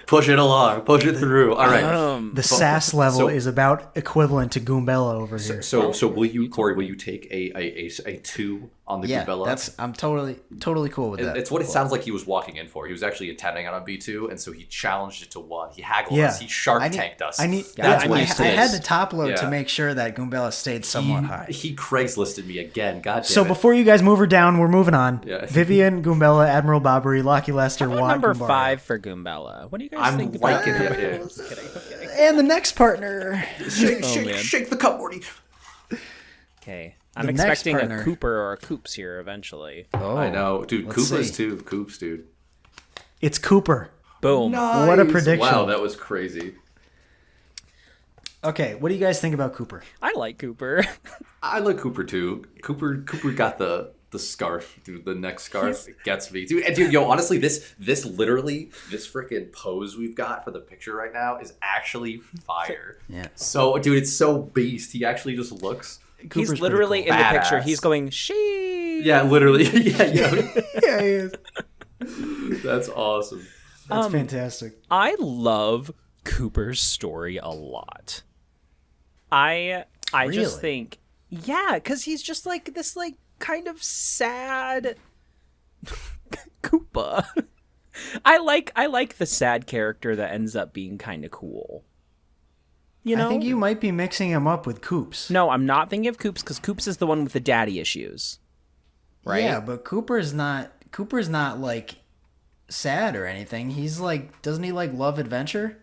Push it along. Push it through. All right. The sass level is about equivalent to Goombella over here. So will you, Corey? Will you take a 2 on the Goombella? I'm totally cool with that. It's what it sounds like he was walking in for. He was actually intending on a B2, and so he challenged it to 1. He haggled us. He shark tanked us. I had to top load to make sure that Goombella stayed somewhat high. He Craigslisted me again. God damn So before you guys move her down, we're moving on. Yeah. Vivian, Goombella, Admiral Bobbery, Locky Lester, Watt, number Goombaro. 5 for Goombella. What do you guys think? I'm liking it. I'm kidding. And the next partner. Shake the cup, Morty. Okay. I'm expecting a Cooper or a Coops here eventually. Oh, I know. Dude, Koopas too. Coops, dude. It's Cooper. Boom. Nice. What a prediction. Wow, that was crazy. Okay, what do you guys think about Cooper? I like Cooper. I like Cooper too. Cooper got the The scarf, dude. The neck scarf it gets me, dude. And dude, yo, honestly, this freaking pose we've got for the picture right now is actually fire. Yeah. So, dude, it's so beast. He actually just looks. He's Cooper's literally pretty in cool. the picture. Badass. He's going, she. Yeah, literally. yeah. Yeah, he is. That's awesome. That's fantastic. I love Cooper's story a lot. I Really? just think, yeah, because he's just like this, like, kind of sad Koopa. I like the sad character that ends up being kind of cool. You know? I think you might be mixing him up with Coops. No, I'm not thinking of Coops because Coops is the one with the daddy issues. Right? Yeah, but Cooper's not like sad or anything. He's like, doesn't he like love adventure?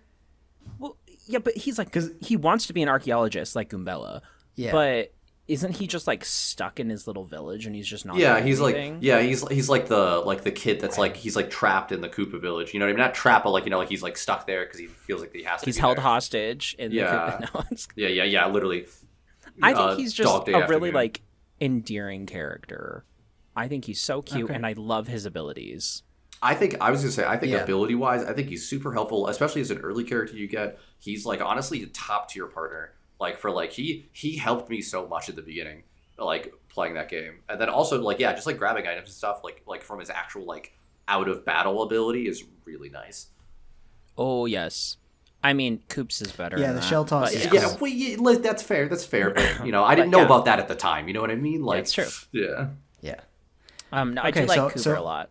Well, yeah, but he's like, because he wants to be an archaeologist like Goombella. Yeah. But isn't he just like stuck in his little village and he's just not? Yeah, doing he's anything? like, yeah, he's like the kid that's like he's like trapped in the Koopa village. You know what I mean? Not trapped, but like like he's like stuck there because he feels like he has to. He's be held there. hostage in Yeah. the Koopa. No, Yeah, literally. I think he's just Dog Day a really Afternoon. like endearing character. I think he's so cute Okay. and I love his abilities. I think Yeah. ability wise, I think he's super helpful, especially as an early character you get. He's like honestly a top tier partner. Like for like he helped me so much at the beginning, like playing that game, and then also like yeah, just like grabbing items and stuff like from his actual like out of battle ability is really nice. Oh yes, I mean Coops is better. Yeah, than the that, shell toss but is yeah. cool. Yeah, well, yeah, that's fair. That's fair. But I didn't But, know yeah. about that at the time. You know what I mean? Like it's true. Yeah. Yeah. No, I Okay, do like so- Cooper so- a lot.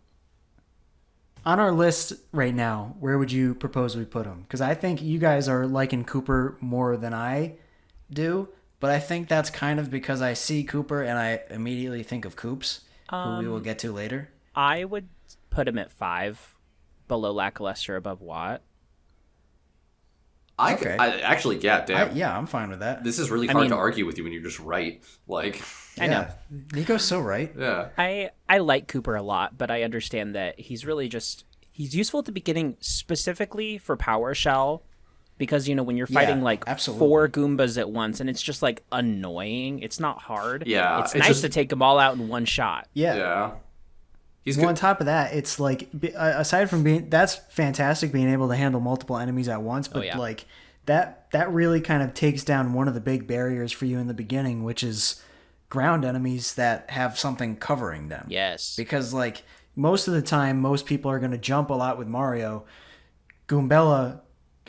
On our list right now, where would you propose we put him? Because I think you guys are liking Cooper more than I do, but I think that's kind of because I see Cooper and I immediately think of Coops, who we will get to later. I would put him at 5, below Lackluster, above Watt. Okay. I actually, yeah, damn. Yeah, I'm fine with that. This is really I hard mean- to argue with you when you're just right. Like, I know. Yeah, Nico's so right. yeah. I like Cooper a lot, but I understand that he's really just he's useful at the beginning specifically for PowerShell because when you're fighting Yeah, like absolutely. 4 Goombas at once and it's just like annoying. It's not hard. Yeah, it's it's nice just- to take them all out in one shot. Yeah. Yeah. He's Well, good. on top of that, it's like aside from being that's fantastic being able to handle multiple enemies at once, but yeah. like that really kind of takes down one of the big barriers for you in the beginning, which is ground enemies that have something covering them. Yes. Because like most of the time, most people are going to jump a lot with Mario. Goombella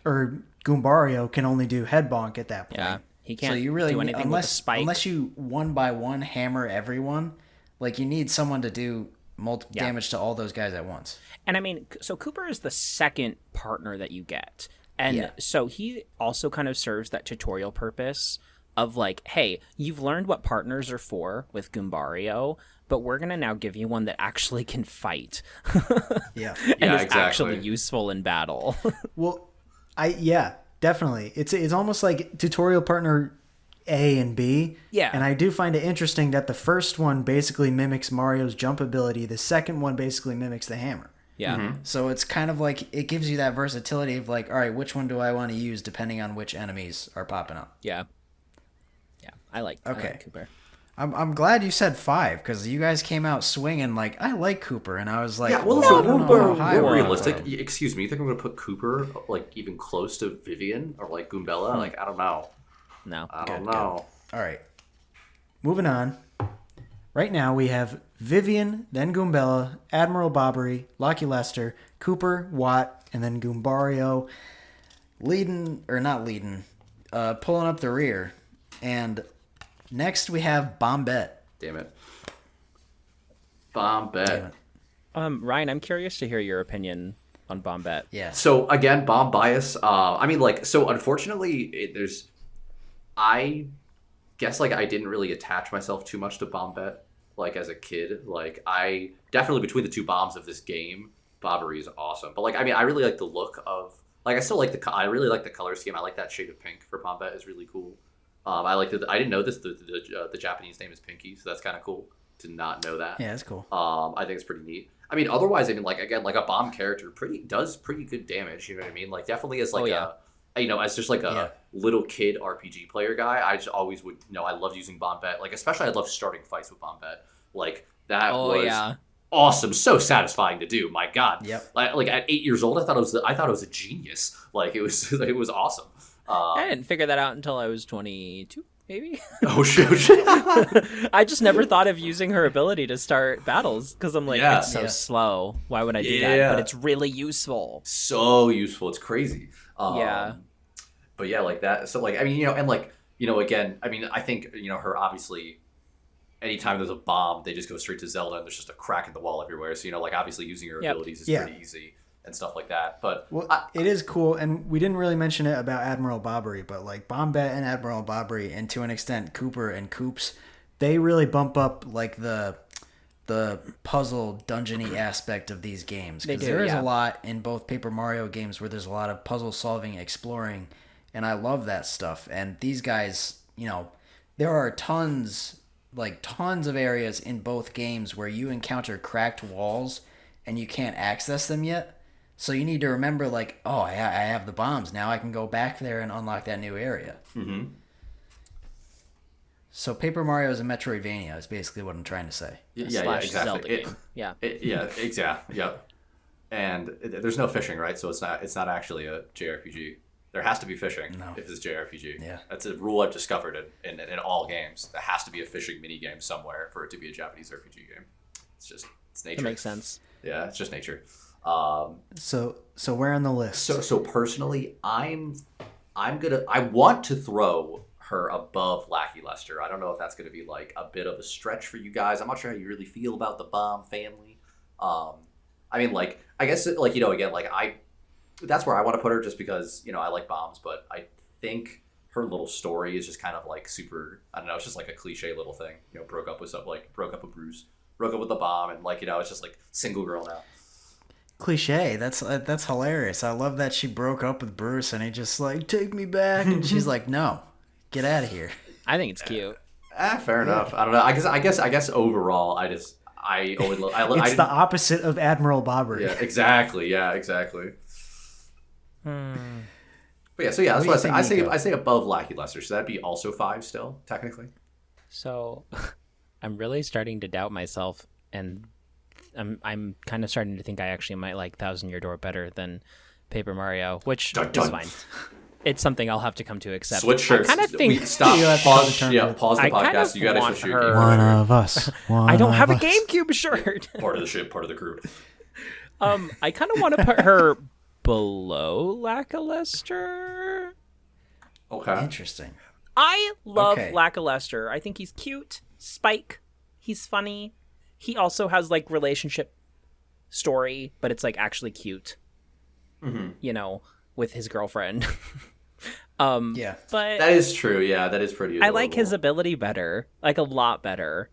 or Goombario can only do head bonk at that point. Yeah. He can't So you really do need, anything with a spike. unless you one by one hammer everyone, like you need someone to do multiple damage to all those guys at once. And I mean, so Cooper is the second partner that you get. And Yeah. so he also kind of serves that tutorial purpose of like, hey, you've learned what partners are for with Goombario, but we're going to now give you one that actually can fight Yeah. and Yeah, is exactly. actually useful in battle. Well, definitely. It's almost like tutorial partner A and B. Yeah. And I do find it interesting that the first one basically mimics Mario's jump ability. The second one basically mimics the hammer. Yeah. So it's kind of like it gives you that versatility of like, all right, which one do I want to use depending on which enemies are popping up. Yeah. Yeah. I like Okay. Cooper. I'm glad you said 5 because you guys came out swinging like I like Cooper, and I was like, Yeah, well, I listen, don't know we're how high I wanna realistic. put him. Excuse me, you think I'm going to put Cooper like even close to Vivian or like Goombella? Like, I don't know. No. I don't Good, know. All right. Moving on. Right now we have Vivian, then Goombella, Admiral Bobbery, Lucky Lester, Cooper, Watt, and then Goombario pulling up the rear. And next we have Bombette. Damn it. Bombette. Ryan, I'm curious to hear your opinion on Bombette. Yeah. So again, bomb bias. I mean, like, so unfortunately, I guess like I didn't really attach myself too much to Bombette. Like as a kid, like I definitely between the two bombs of this game, Bobbery is awesome. But like, I mean, I really like the look of like I still like I really like the color scheme. I like that shade of pink for Bombette is really cool. I like I didn't know this. The Japanese name is Pinky, so that's kind of cool. Did not know that. Yeah, that's cool. I think it's pretty neat. I mean, otherwise, I mean, like again, like a bomb character does pretty good damage. You know what I mean? Like definitely as like as just like a little kid RPG player guy, I just always would I loved using Bombette. Like especially I love starting fights with Bombette. Like That Oh was yeah. awesome, so satisfying to do. My God, Yep. like at 8 years old, I thought it was a genius. Like it was it was awesome. I didn't figure that out until I was 22, maybe. Oh shit! I just never thought of using her ability to start battles because I'm like, Yeah. it's so Yeah. slow. Why would I do that? Yeah. But it's really useful. So useful, it's crazy. Yeah. But yeah, like that. So like I mean, and like again, I mean, I think her obviously. Anytime there's a bomb, they just go straight to Zelda, and there's just a crack in the wall everywhere. So like obviously using your Yep. abilities is Yeah. pretty easy and stuff like that. But Well, it is cool, and we didn't really mention it about Admiral Bobbery, but like Bombette and Admiral Bobbery, and to an extent Cooper and Coops, they really bump up like the puzzle dungeony aspect of these games, They because do, there is yeah. a lot in both Paper Mario games where there's a lot of puzzle solving, exploring, and I love that stuff. And these guys, there are tons of areas in both games where you encounter cracked walls and you can't access them yet. So you need to remember, like, oh, I have the bombs. Now I can go back there and unlock that new area. mm-hmm. So Paper Mario is a Metroidvania is basically what I'm trying to say. yeah, Slash exactly. Zelda game. Yeah. Exactly. Yeah. And there's no fishing, right? So it's not actually a JRPG. There has to be fishing if it's JRPG. Yeah. That's a rule I've discovered in all games. There has to be a fishing mini game somewhere for it to be a Japanese RPG game. It's nature. That makes sense. Yeah, it's just nature. So where on the list? So personally, I want to throw her above Lackey Lester. I don't know if that's going to be like a bit of a stretch for you guys. I'm not sure how you really feel about the Bomb family. I mean, like, I guess, like, again, like, that's where I want to put her just because, I like bombs, but I think her little story is just kind of like super, I don't know, it's just like a cliche little thing. Broke up with Bruce, broke up with the bomb, and like, it's just like single girl now. Cliche. That's hilarious. I love that she broke up with Bruce and he just like, take me back, and she's like, no, get out of here. I think it's cute. Fair enough. I don't know. I guess overall, I always love. It's the opposite of Admiral Bobbery. Yeah, exactly. Yeah, exactly. But yeah, so yeah, that's What what do you I think, say. Nico? I say above Lackey Lester. So that'd be also 5 still, technically. So I'm really starting to doubt myself, and I'm kind of starting to think I actually might like Thousand Year Door better than Paper Mario, which Dun, is dun. fine. It's something I'll have to come to accept. Switch shirts. I kind of think Stop. You have to come Pause. to terms Yeah, with- pause the I kind podcast. of You gotta want switch your her- game. One of us. I don't have a GameCube shirt. Part of the ship. Part of the crew. I kind of want to put her below Lackluster. Okay. Interesting. I love Okay. Lackluster. I think he's cute. Spike, he's funny. He also has like relationship story, but it's like actually cute. Mm-hmm. With his girlfriend. Yeah. But That is true. Yeah, that is pretty. I like his adorable. ability better, like a lot better.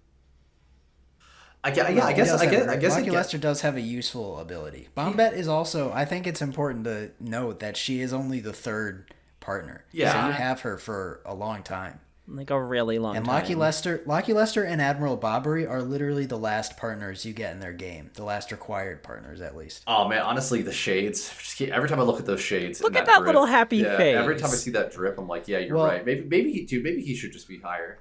I guess. Lucky Lester does have a useful ability. Bombette is also. I think it's important to note that she is only the third partner. Yeah. So you have her for a long time. Like a really long And time. Lucky Lester and Admiral Bobbery are literally the last partners you get in their game. The last required partners, at least. Oh man, honestly, the shades. Every time I look at those shades, Look and at that drip, little happy yeah, face. Every time I see that drip, I'm like, yeah, you're Well- right. Maybe he should just be higher.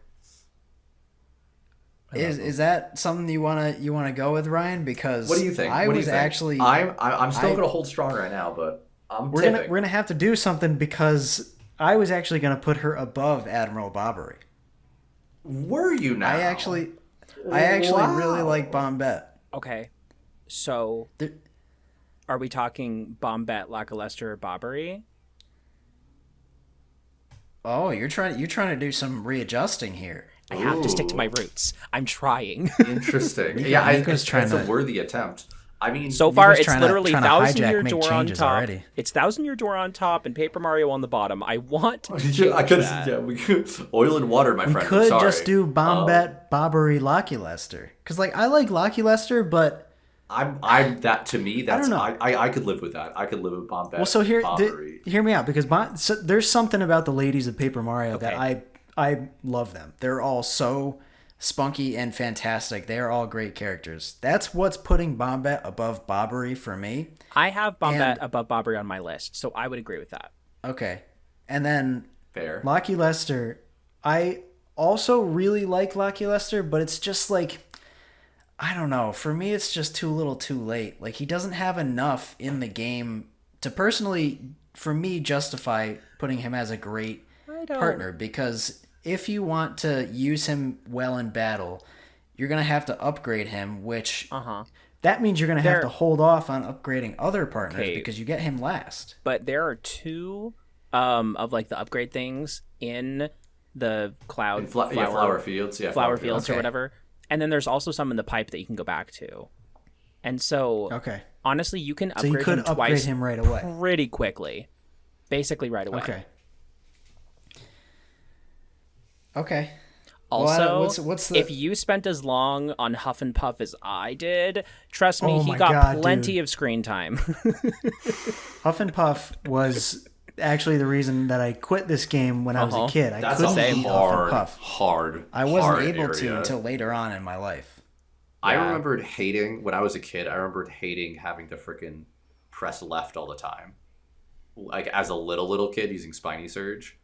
Is that something you wanna go with, Ryan? Because What do you think? I What do you was think? actually I'm still I- gonna hold strong right now, but I'm we're tipping. gonna have to do something because I was actually gonna put her above Admiral Bobbery. Were you now? I actually really like Bombette. Okay, so There- are we talking Bombette, Lackluster, or Bobbery? Oh, you're trying to do some readjusting here. I have to stick to my Ooh. roots. I'm trying. Interesting. Nico- Yeah, Nico's trying it's a to- worthy attempt. I mean, So far, Nico's it's trying to- literally trying to Thousand Year make Door on changes top. already. It's Thousand Year Door on top and Paper Mario on the bottom. I want to change I could. that. Yeah, we could. Oil and water, my We friend. I'm could sorry. just do Bombette, Bobbery, Lucky Lester. Because like I like Lucky Lester, but I'm that to me. That's don't know. I could live with that. I could live with Bombette. well, so Bobbery. hear me out because there's something about the ladies of Paper Mario that Okay. I love them. They're all so spunky and fantastic. They are all great characters. That's what's putting Bombette above Bobbery for me. I have Bombette And- above Bobbery on my list, so I would agree with that. Okay, and then Fair. Lucky Lester. I also really like Lucky Lester, but it's just like I don't know. For me, it's just too little too late. Like, he doesn't have enough in the game to personally, for me, justify putting him as a great partner. Because if you want to use him well in battle, you're going to have to upgrade him, which that means you're going to have to hold off on upgrading other partners because you get him last. But there are two of like the upgrade things in the cloud flower fields, flower fields or whatever. And then there's also some in the pipe that you can go back to. And so, honestly, you can upgrade him twice right away. Pretty quickly. Basically right away. Okay. Also, well, what's the... if you spent as long on Huff and Puff as I did, trust me, he got plenty of screen time. Huff and Puff was actually the reason that I quit this game when I was a kid. I couldn't beat Huff and Puff. I wasn't able to until later on in my life. I remembered hating, when I was a kid, I remembered hating having to freaking press left all the time. Like, as a little kid using Spiny Surge.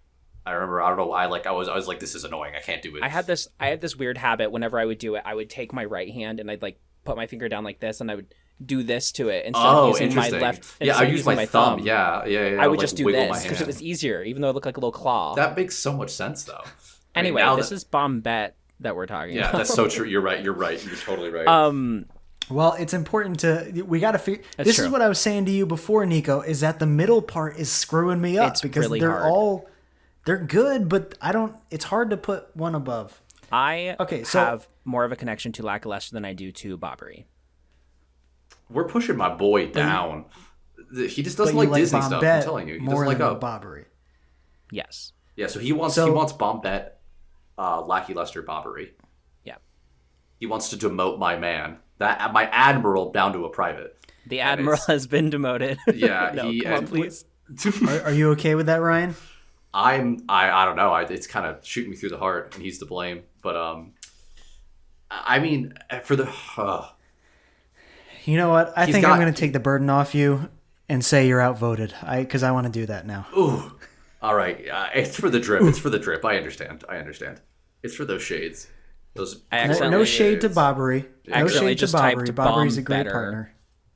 I remember, I don't know why, I was like, this is annoying, I can't do it. I had this weird habit. Whenever I would do it, I would take my right hand and I'd like put my finger down like this, and I would do this to it instead of using my left. Yeah, I use my thumb. Yeah. I would just do this because it was easier, even though it looked like a little claw. That makes so much sense, though. Anyway, this is Bombette that we're talking about. Yeah, that's so true. You're right. You're totally right. Well, it's important we got to figure... This is what I was saying to you before, Nico, is that the middle part is screwing me up. It's because really they're hard. They're good, but it's hard to put one above. I have more of a connection to Lackluster than I do to Bobbery. We're pushing my boy down. He just doesn't like Disney stuff, I'm telling you. He doesn't like Bobbery. Yes. Yeah, so he wants Bombette, Lackey Luster, Bobbery. Yeah. He wants to demote my man. My admiral down to a private. The admiral has been demoted. Yeah, come on, please. Are you okay with that, Ryan? I don't know. It's kind of shooting me through the heart, and he's to blame. But I mean, for the you know what? I think I'm going to take the burden off you and say you're outvoted. Because I want to do that now. Ooh, all right. It's for the drip. It's for the drip. I understand. It's for those shades. No shade to Bobbery. No shade to Bobbery. Bobbery's a great partner.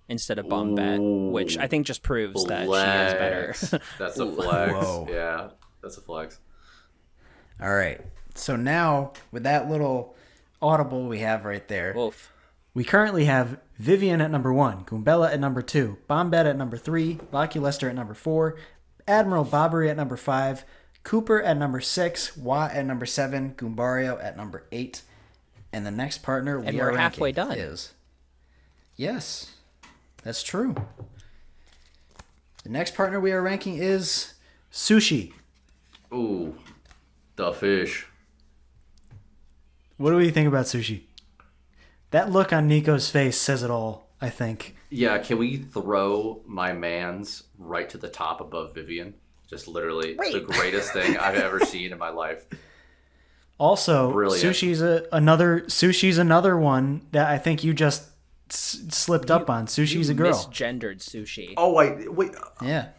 Instead of Bombette, which I think just proves that she is better. That's a flex. Whoa. Yeah, that's a flex. All right. So now, with that little audible we have right there, we currently have Vivian at number 1, Goombella at number 2, Bombette at number 3, Lucky Lester at number 4, Admiral Bobbery at number 5, Cooper at number 6, Watt at number 7, Goombario at number 8, and the next partner we're halfway done. Yes. That's true. The next partner we are ranking is Sushi. Ooh, the fish. What do we think about Sushi? That look on Nico's face says it all, I think. Yeah, can we throw my man's right to the top above Vivian? Just literally the greatest thing I've ever seen in my life. Also, brilliant. Sushi's another one that I think you just slipped up on. Sushi's a girl. Misgendered Sushi. Oh wait. Yeah.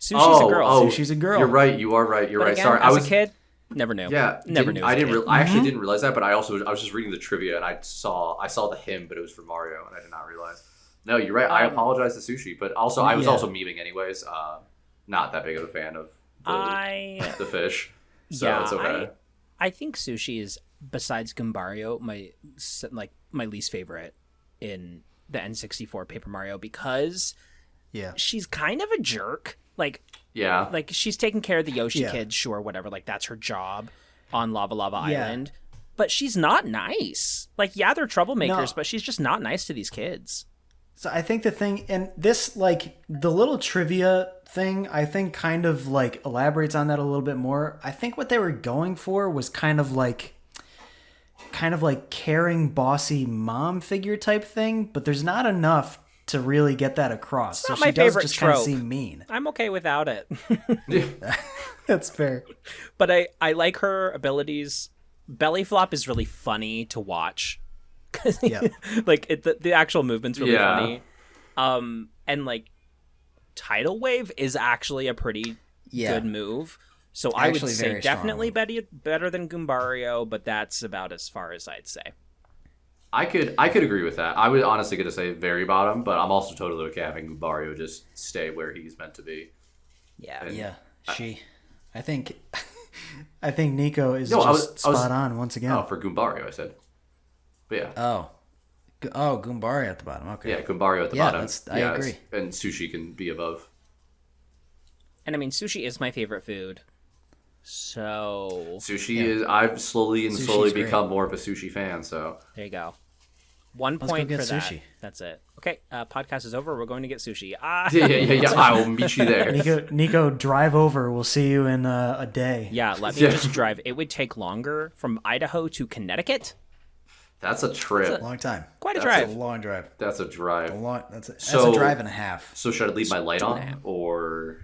Sushi's a girl. Sushi's a girl. You're right. You are right. You're right. Again, Sorry, I was a kid. Never knew. Yeah, never knew. I actually didn't realize that, but I was just reading the trivia and I saw the hymn, but it was for Mario, and I did not realize. No, you're right. I apologize to Sushi, but also I was also memeing anyways. Not that big of a fan of the fish, so it's okay. I think Sushi is, besides Goombario, my least favorite in the N64 Paper Mario because she's kind of a jerk. Like she's taking care of the Yoshi kids, sure, whatever. Like that's her job on Lava Lava Island. But she's not nice. Like, they're troublemakers, but she's just not nice to these kids. So I think the thing, and this, like, the little trivia thing, I think kind of, like, elaborates on that a little bit more. I think what they were going for was kind of like caring, bossy mom figure type thing, but there's not enough to really get that across. It's not so my she does favorite just trope. Kind of seem mean. I'm okay without it. That's fair. But I like her abilities. Belly flop is really funny to watch. Like the actual movement's really funny. And like tidal wave is actually a pretty good move. So I would say definitely better than Goombario, but that's about as far as I'd say. I could agree with that. I would honestly gonna say very bottom, but I'm also totally okay having Mario just stay where he's meant to be. Yeah. And Yeah, I think I think Nico is just spot on once again. Oh, for Goombario, I said. But yeah. Goombari at the bottom. Okay. Yeah, Goombario at the Yeah, bottom. I agree. And Sushi can be above. And I mean, sushi is my favorite food. So Sushi is. I've slowly Sushi's become more of a sushi fan. So there you go. 1 Let's go point get for that. sushi. That's it. Okay, podcast is over. We're going to get sushi. yeah. I will meet you there. Nico, drive over. We'll see you in a day. Yeah, let me just drive. It would take longer from Idaho to Connecticut. That's a trip. Long time. Quite a That's drive. a long drive. That's a drive. That's a drive and a half. So should I leave my light on or?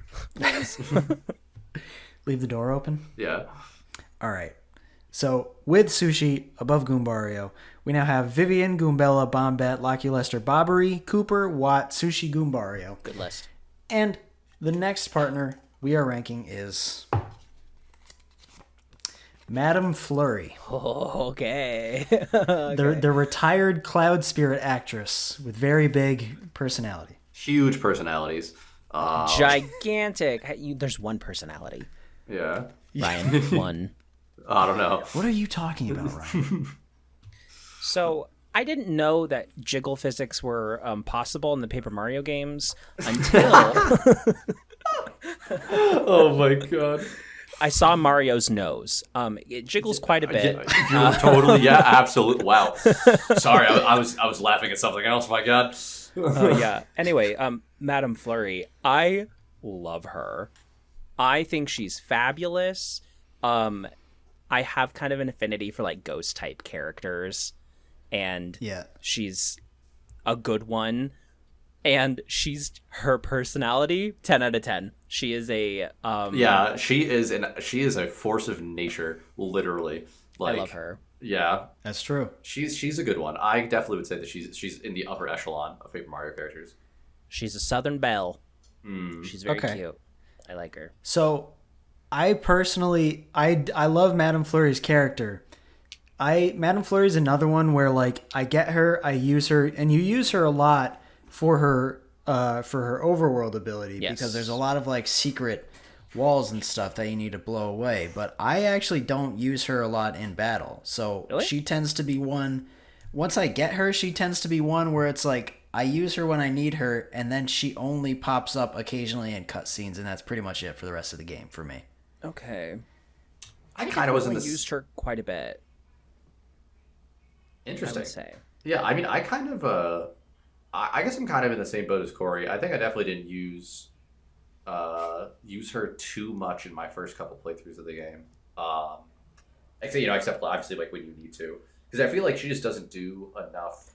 Leave the door open. Yeah. All right. So with Sushi above Goombario, we now have Vivian, Goombella, Bombette, Loculester, Bobbery, Cooper, Watt, Sushi, Goombario. Good list. And the next partner we are ranking is Madame Flurry. Okay. The retired cloud spirit actress with very big personality. Huge personalities. Gigantic. There's one personality. Yeah. Ryan, one. I don't know. What are you talking about, Ryan? So I didn't know that jiggle physics were possible in the Paper Mario games until Oh my god. I saw Mario's nose. It jiggles quite a bit. You're totally. Yeah. Absolutely. Wow. Sorry. I was laughing at something else. My god. Yeah. Anyway, Madame Flurry, I love her. I think she's fabulous. I have kind of an affinity for like ghost type characters, and she's a good one. And her personality 10 out of 10. She is a she is a force of nature, literally. Like, I love her. Yeah, That's true. she's a good one. I definitely would say that she's in the upper echelon of Paper Mario characters. She's a Southern belle. She's very cute. I like her. So, I personally, I love Madame Flurry's character. Madame Flurry is another one where like I get her, I use her, and you use her a lot for her overworld ability because there's a lot of like secret walls and stuff that you need to blow away. But I actually don't use her a lot in battle, so she tends to be one. Once I get her, she tends to be one where it's like I use her when I need her, and then she only pops up occasionally in cutscenes, and that's pretty much it for the rest of the game for me. Okay. I kind of was used her quite a bit. Interesting. I would say. Yeah, I mean, I kind of I guess I'm kind of in the same boat as Corey. I think I definitely didn't use her too much in my first couple playthroughs of the game. Except obviously like when you need to, because I feel like she just doesn't do enough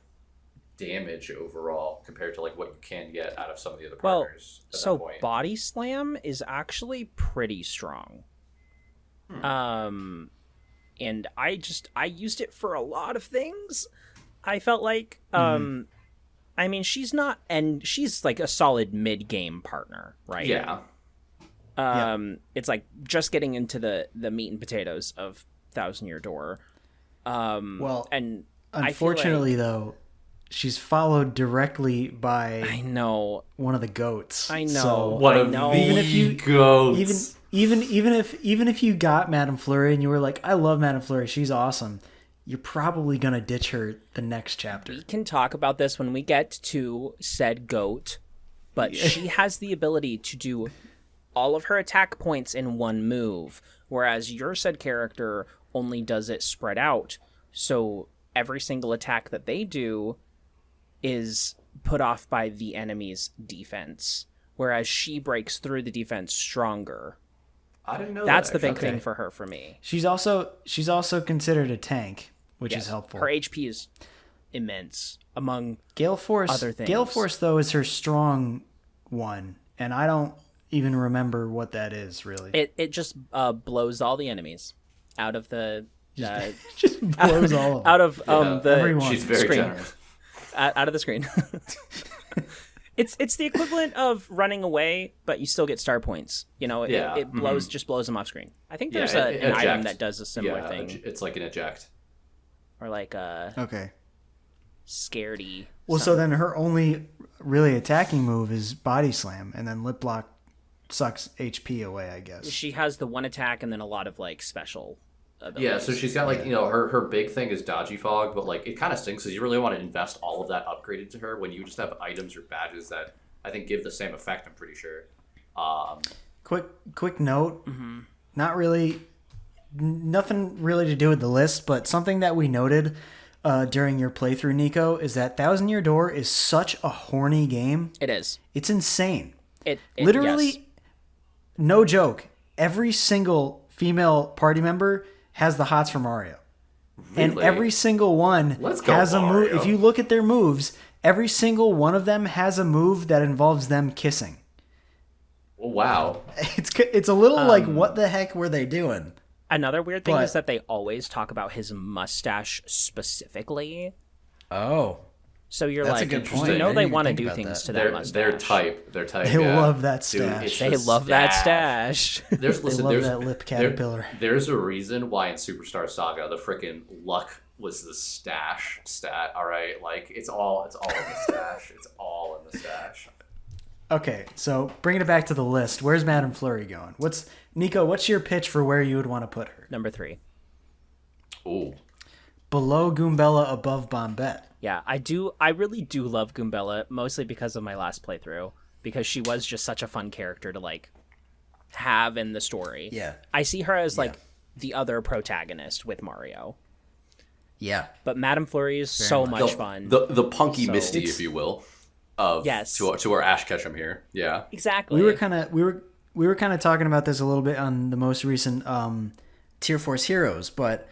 damage overall compared to like what you can get out of some of the other partners. So Body Slam is actually pretty strong. And I used it for a lot of things. I felt like I mean, she's like a solid mid-game partner, right? Yeah. It's like just getting into the meat and potatoes of Thousand Year Door. And unfortunately, though, she's followed directly by I know one of the goats. I know. So one of the goats. Even if you got Madame Flurry and you were like, I love Madame Flurry, she's awesome, you're probably gonna ditch her the next chapter. We can talk about this when we get to said goat, but she has the ability to do all of her attack points in one move, whereas your said character only does it spread out. So every single attack that they do is put off by the enemy's defense, whereas she breaks through the defense stronger. I didn't know That's that, the big thing for her for me. She's also considered a tank, which is helpful. Her HP is immense among Gale Force. other things. Gale Force though is her strong one, and I don't even remember what that is really. It just blows all the enemies out of the just blows all of them. out of the everyone. She's very screen. generous. Out of the screen. It's the equivalent of running away, but you still get star points. You know, it blows just blows them off screen. I think there's an item that does a similar thing, It's like an eject. or like Okay. scaredy. Well, so then her only really attacking move is body slam, and then lip lock sucks HP away, I guess. She has the one attack and then a lot of like special abilities. Yeah, so she's got like, you know, her big thing is dodgy fog, but like it kind of stinks because you really want to invest all of that upgraded to her when you just have items or badges that I think give the same effect, I'm pretty sure. Quick note, not really, nothing really to do with the list, but something that we noted during your playthrough, Nico, is that Thousand Year Door is such a horny game. It is. It's insane. It Literally, yes. no joke, every single female party member has the hots for Mario. Really? And every single one Let's go, has a move. Mario. If you look at their moves, every single one of them has a move that involves them kissing. Oh, wow. It's a little like, what the heck were they doing? Another weird thing But- is that they always talk about his mustache specifically. Oh. So you're That's a like, good point. you I know didn't they even want to think do about things that. to that mustache. Their type. They yeah. love that Dude, stash. it's They the love that stash. There's, They listen, love there's, that lip caterpillar. There's a reason why in Superstar Saga the freaking luck was the stash stat. All right, like it's all in the stash. It's all in the stash. Okay, so bringing it back to the list, where's Madame Flurry going? Nico, what's your pitch for where you would want to put her? Number 3. Ooh. Below Goombella, above Bombette. Yeah, I really do love Goombella, mostly because of my last playthrough, because she was just such a fun character to like have in the story. Yeah. I see her as like the other protagonist with Mario. Yeah. But Madame Flurry is so much fun. The punky So- Misty, It's- if you will, of Yes. to our Ash Ketchum here. Yeah. Exactly. We were kind of talking about this a little bit on the most recent Tier Force Heroes, but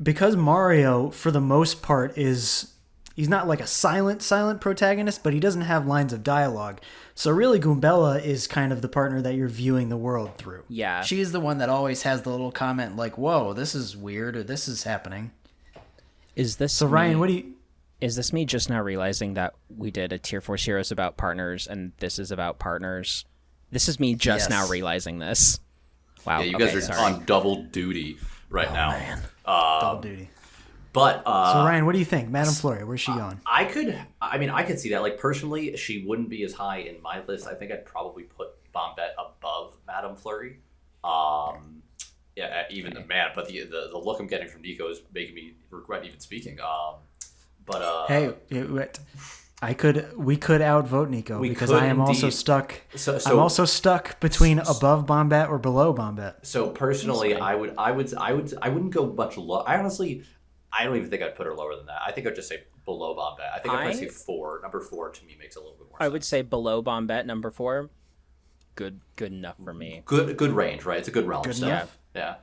because Mario for the most part he's not like a silent protagonist, but he doesn't have lines of dialogue. So really Goombella is kind of the partner that you're viewing the world through. Yeah. She's the one that always has the little comment like, "Whoa, this is weird," or "This is happening." Is this So Ryan, what do you Is this me just now realizing that we did a Tier 4 Heroes about partners and this is about partners? This is me just Yes. now realizing this. Wow. Yeah, you guys are sorry. on double duty right now. man. Double duty. But So Ryan, what do you think? Madame Flurry, where's she going? I could see that. Like personally, she wouldn't be as high in my list. I think I'd probably put Bombette above Madame Flurry. Yeah, even the man. But the look I'm getting from Nico is making me regret even speaking. Hey, we could outvote Nico We because could I am also indeed. stuck. So I'm also stuck between above Bombette or below Bombette. So personally, I wouldn't go much low. I don't even think I'd put her lower than that. I think I'd just say below Bombette. I think I'd probably say 4. Number 4 to me makes a little bit more sense. I would say below Bombette, number 4. Good enough for me. Good range, right? It's a good realm. Good so, enough. Yeah.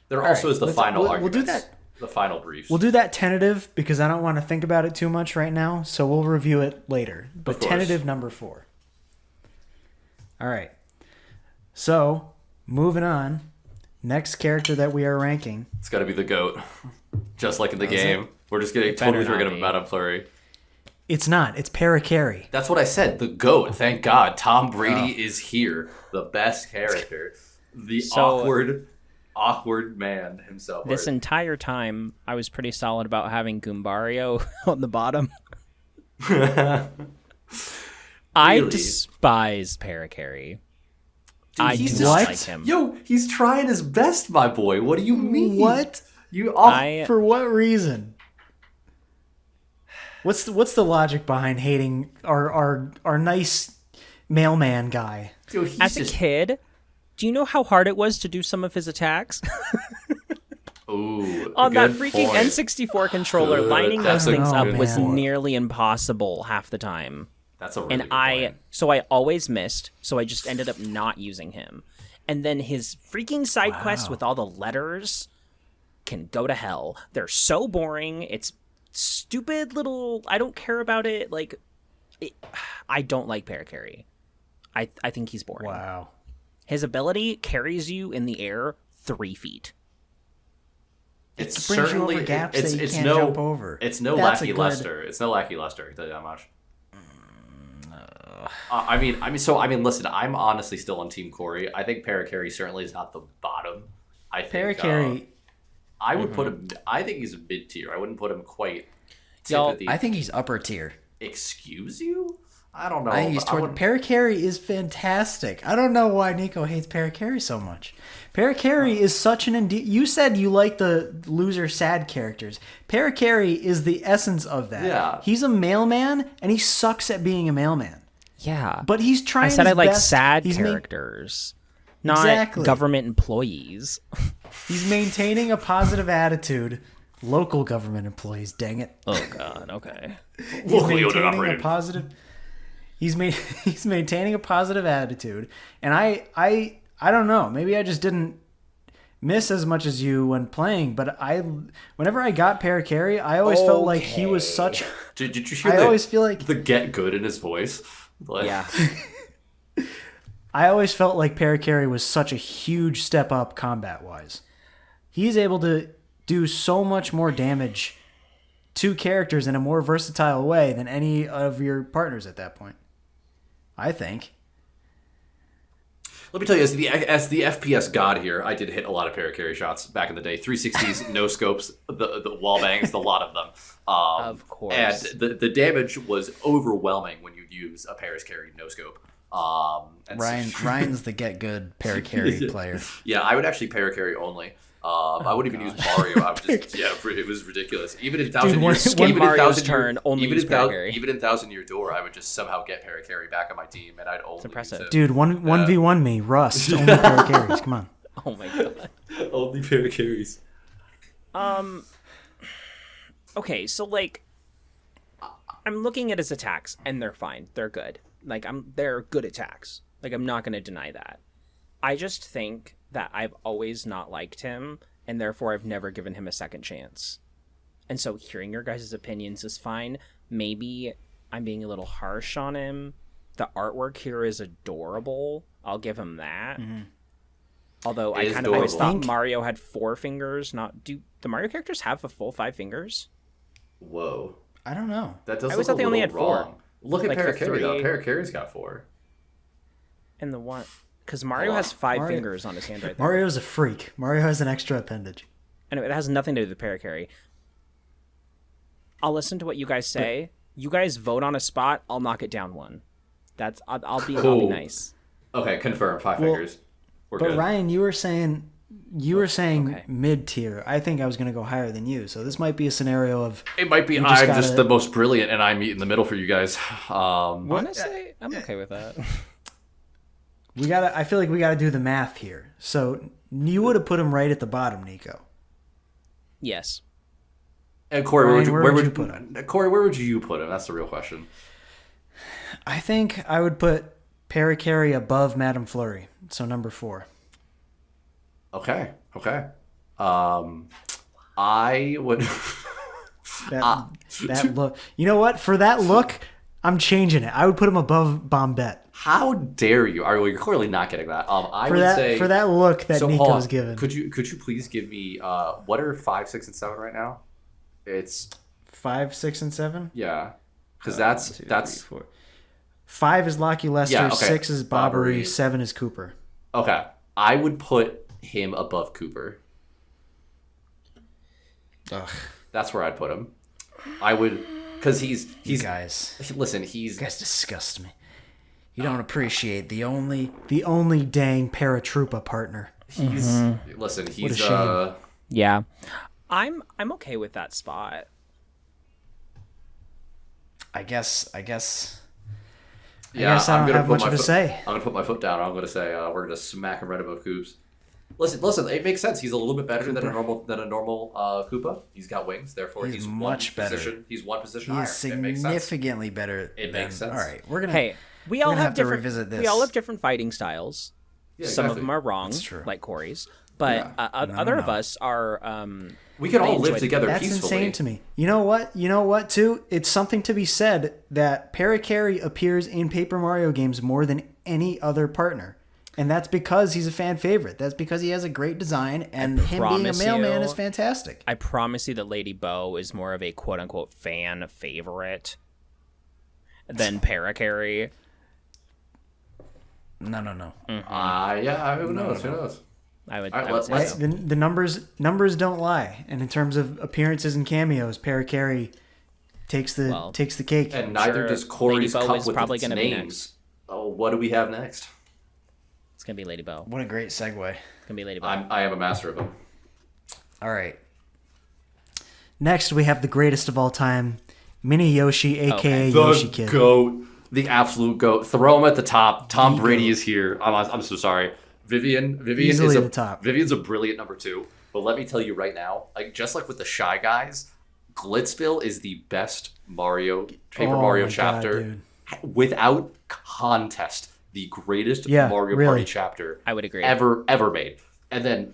There also right, is the let's- final we'll arguments. do that. The final briefs. We'll do that tentative because I don't want to think about it too much right now, so we'll review it later. But course. tentative number 4. All right. So, moving on. Next character that we are ranking. It's got to be the GOAT. Just like in the is game. We're just getting better totally not forgetting be. about Madame Flurry. It's not. It's Parakarry. That's what I said. The GOAT. Thank God. Tom Brady is here. The best character. The So- awkward man himself. This entire time, I was pretty solid about having Goombario on the bottom. I Really? despise Parakarry. I he's do just- not like him. Yo, he's trying his best, my boy. What do you mean? What? For what reason? What's the logic behind hating our nice mailman guy? Dude, he's As a kid, do you know how hard it was to do some of his attacks? Ooh, On that good freaking point. N64 controller, Good. lining That's those a things up good was point. nearly impossible half the time. That's a really And good point. so I always missed, so I just ended up not using him. And then his freaking side quests with all the letters can go to hell. They're so boring. It's stupid little, I don't care about it. Like, I don't like Parakarry. I think he's boring. Wow. His ability carries you in the air 3 feet. It's brings you over certainly gaps that you it's can't no, jump over. It's no That's a Lackey good- Lester. It's no Lackey Lester. I can tell you that much. I mean, listen. I'm honestly still on Team Corey. I think Parakarry certainly is not the bottom. I think Parakarry. I would put him. I think he's a mid tier. I wouldn't put him quite. Y'all, I think he's upper tier. Excuse you? I don't know. I think he's toward. Parakarry is fantastic. I don't know why Nico hates Parakarry so much. Parakarry is such an you said you like the loser sad characters. Parakarry is the essence of that. Yeah. He's a mailman and he sucks at being a mailman. yeah. But he's trying. I said I his like best. sad He's characters, not Exactly. government employees. He's maintaining a positive attitude. Local government employees, dang it. Oh God. Okay. He's Locally owned and maintaining a operated. positive. He's maintaining a positive attitude, and I don't know. Maybe I just didn't miss as much as you when playing, but whenever I got Parakarry, I always felt like he was such. Did you hear I always feel like the get good in his voice? Like, Yeah. I always felt like Parakarry was such a huge step up combat wise. He's able to do so much more damage to characters in a more versatile way than any of your partners at that point. I think. Let me tell you, as the FPS god here, I did hit a lot of Parakarry shots back in the day. 360s, no scopes, the wall bangs, a lot of them. Of course. And the damage was overwhelming when you'd use a Parakarry no scope. And Ryan's the get good Parakarry player. Yeah, I would actually Parakarry only. I wouldn't even use Mario. I would just it was ridiculous. Even in Thousand Year, skip Mario's turn, only use in Parakarry. even in Thousand Year Door, I would just somehow get Parakarry back on my team, and I'd only impressive. use him. Dude, 1v1 me, Rust, only Parakarries, come on. Oh my God. Only Parakarries. Okay, so like, I'm looking at his attacks, and they're fine. They're good. Like, they're good attacks. Like, I'm not gonna deny that. I just think that I've always not liked him, and therefore I've never given him a second chance. And so hearing your guys' opinions is fine. Maybe I'm being a little harsh on him. The artwork here is adorable. I'll give him that. Mm-hmm. Although It I is kind of always adorable. thought Mario had 4 fingers. Do the Mario characters have a full 5 fingers? Whoa, I don't know. that does I always look thought they a only little had 4. wrong. Look at Like the Parakarry though. 3 Parakarry's got 4. And the one, because Mario Hold on. has 5 Mario- fingers on his hand right there. Mario's a freak. Mario has an extra appendage. Anyway, it has nothing to do with Parakarry. I'll listen to what you guys say. You guys vote on a spot. I'll knock it down 1. I'll be Cool. nice. Okay, confirm 5 Well, fingers. We're But good. Ryan, you were saying okay. mid tier. I think I was going to go higher than you. So this might be a scenario of It might be just I'm gotta- just the most brilliant, and I meet in the middle for you guys. Honestly, I'm okay with that. I feel like we got to do the math here. So you would have put him right at the bottom, Nico. Yes. And Corey, Ryan, where would you you put put him? him? Corey, where would you put him? That's the real question. I think I would put Parakarry above Madame Flurry. So number 4. Okay. I would. That look. You know what? For that look, I'm changing it. I would put him above Bombette. How dare you? Well, you're clearly not getting that. I For would that say for that look that so hold Nico's on. given. Could you please give me what are 5, 6, and 7 right now? It's 5, 6, and 7. yeah, because 2, 3, 4. 5 is Lockie Lester. Yeah, okay. 6 is Bobbery. Bobbery. 7 is Cooper. okay. I would put him above Cooper. Ugh, That's where I'd put him. I would because he's you guys listen. He's disgust me. You don't appreciate the only dang paratroopa partner. listen. What a He's shame. Yeah. I'm okay with that spot. I guess yeah. I guess I I'm don't gonna have put much my to foot- say. I'm gonna put my foot down. I'm gonna say we're gonna smack him right above Coops. Listen. It makes sense. He's a little bit better than a normal Koopa. He's got wings, therefore He's he's much one better. Position, he's one position He higher. is It makes sense. significantly better. It than, makes sense. All right, we're gonna. Hey, we we're all gonna have have to different. revisit this. We all have different fighting styles. Yeah, Some of exactly. them are wrong, That's true. like Corey's. But Yeah. other of us are. We can I all live enjoyed- together That's peacefully. insane to me. You know what, too? It's something to be said that Parakarry appears in Paper Mario games more than any other partner. And that's because he's a fan favorite. That's because he has a great design, and him being a promise mailman you- is fantastic. I promise you that Lady Bo is more of a quote unquote fan favorite than Parakarry. No. Yeah. Who knows? Who knows? I would, All right, I would say let's- so. The numbers don't lie. And in terms of appearances and cameos, Parakarry takes the cake. And neither does Corey's Lady Bo cup is with probably its gonna be names. next. Oh, what do we have next? It's gonna be Lady Bo. What a great segue. It's gonna be Lady Bo. I am a master of them. All right. Next, we have the greatest of all time, Mini Yoshi, aka Yoshi Kid. GOAT. The absolute GOAT. Throw him at the top. Tom Brady is here. I'm so sorry. Vivian Easily is the top. Vivian's a brilliant number 2. But let me tell you right now, like just like with the Shy Guys, Glitzville is the best Paper Mario my chapter. God, dude. Without contest. The greatest Yeah, Mario really. Party chapter I would agree. ever made. And then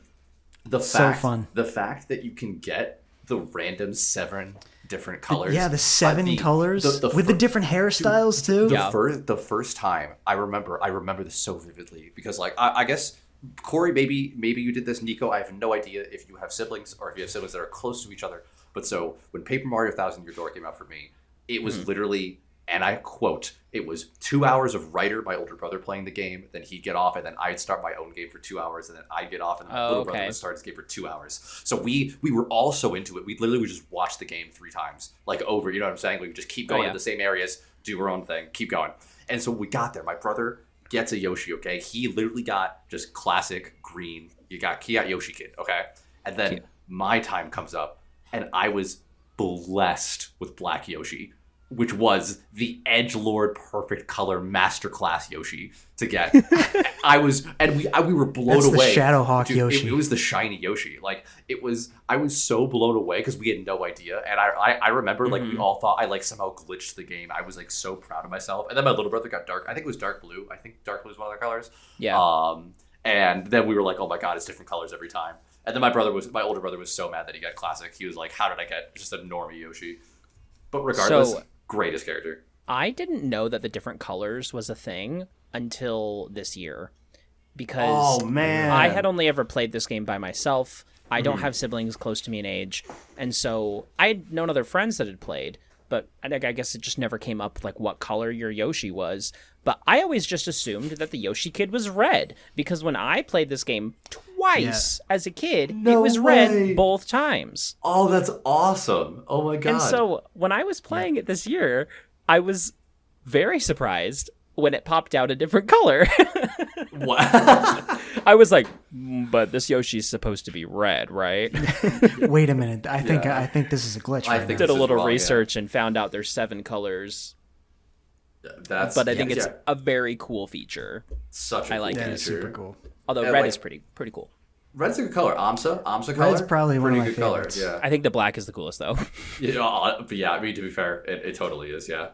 the fun. fact that you can get the random 7 different colors. Yeah, the 7 colors with the fir- different hairstyles too. Yeah. The first time I remember this so vividly because like I guess Corey, maybe you did this. Nico, I have no idea if you have siblings or if you have siblings that are close to each other. But so when Paper Mario Thousand Year Door came out for me, it was literally, and I quote, it was 2 hours of Ryder, my older brother, playing the game. Then he'd get off, and then I'd start my own game for 2 hours, and then I'd get off, and then my little brother would start his game for 2 hours. So we were all so into it. We literally would just watch the game 3 times, like over. You know what I'm saying? We would just keep going to the same areas, do our own thing, keep going. And so we got there. My brother gets a Yoshi. Okay, he literally got just classic green. He got Yoshi Kid. Okay, and then my time comes up, and I was blessed with Black Yoshi, which was the edgelord perfect color masterclass Yoshi to get. We were blown That's away. the Shadowhawk Dude, Yoshi. It was the shiny Yoshi. Like I was so blown away because we had no idea. And I remember like we all thought I like somehow glitched the game. I was like so proud of myself. And then my little brother got I think it was dark blue. I think dark blue is one of their colors. Yeah. And then we were like, oh my God, it's different colors every time. And then my older brother was so mad that he got classic. He was like, how did I get just a normie Yoshi? But regardless, greatest character. I didn't know that the different colors was a thing until this year because I had only ever played this game by myself. I don't have siblings close to me in age. And so I'd known other friends that had played, but I guess it just never came up like what color your Yoshi was. But I always just assumed that the Yoshi Kid was red because when I played this game twice as a kid, it was red both times. Oh, that's awesome. Oh my God. And so when I was playing it this year, I was very surprised when it popped out a different color. What? I was like, but this Yoshi's supposed to be red, right? Wait a minute. I think this is a glitch. I Right think now. Did a This is little wrong, research and found out there's 7 colors. That's But I think it's a very cool feature. such a I like cool it. Yeah, it's feature. super cool. Although Yeah, red like- is pretty cool. Red's a good color. Amsa color. Red's probably one of Pretty my good color. favorites. Yeah. I think the black is the coolest though. But yeah, I mean, to be fair, it totally is. Yeah.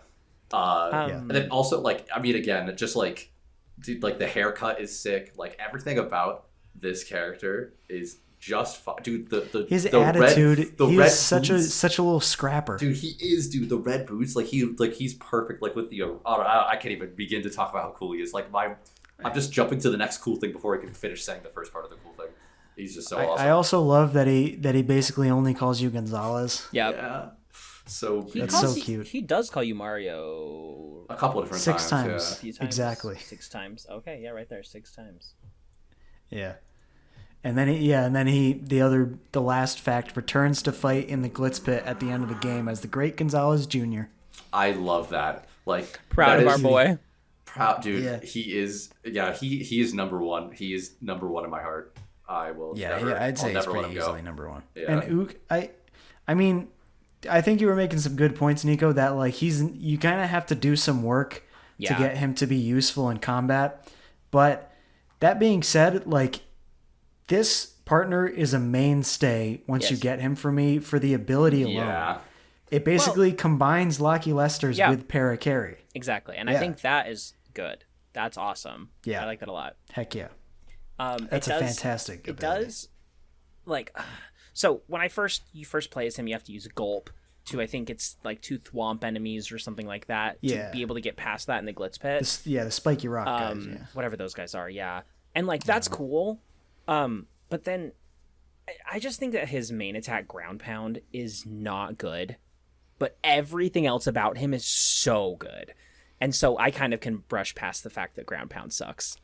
Um, And then also like, I mean, again, just like, dude, like the haircut is sick. Like everything about this character is just fun. Dude, His the attitude. Red, the He red is such boots. a little scrapper. Dude, he is, dude. The red boots, he's perfect. Like with the, I can't even begin to talk about how cool he is. Like I'm just jumping to the next cool thing before he can finish saying the first part of the cool thing. He's just so awesome. I also love that he basically only calls you Gonzalez. Yeah. So That's so cute. He does call you Mario a couple of different 6 times. times. a few times. Exactly. 6 times. Okay, yeah, right there, 6 times. Yeah. And then the last fact returns to fight in the Glitz Pit at the end of the game as the great Gonzalez Jr. I love that. Like Proud that of our is- boy. Proud dude. Yeah. He is. Yeah. He is number one. He is number one in my heart. I will. I'd say I'll he's never let pretty him go. easily number 1. Yeah. And Ook, I mean, I think you were making some good points, Nico. That like you kind of have to do some work to get him to be useful in combat. But that being said, like this partner is a mainstay once you get him for me for the ability alone. Yeah. It basically combines Locky Lester's with Parakarry. Exactly, and I think that is good. That's awesome. Yeah. I like that a lot. Heck yeah. That's a fantastic It ability. does, like, so when you first play as him, you have to use Gulp to, I think it's like 2 Thwomp enemies or something like that to be able to get past that in the Glitz Pit. The spiky rock guys. Yeah. Whatever those guys are, yeah. And like that's cool. But then I just think that his main attack, Ground Pound, is not good. But everything else about him is so good. And so I kind of can brush past the fact that Ground Pound sucks.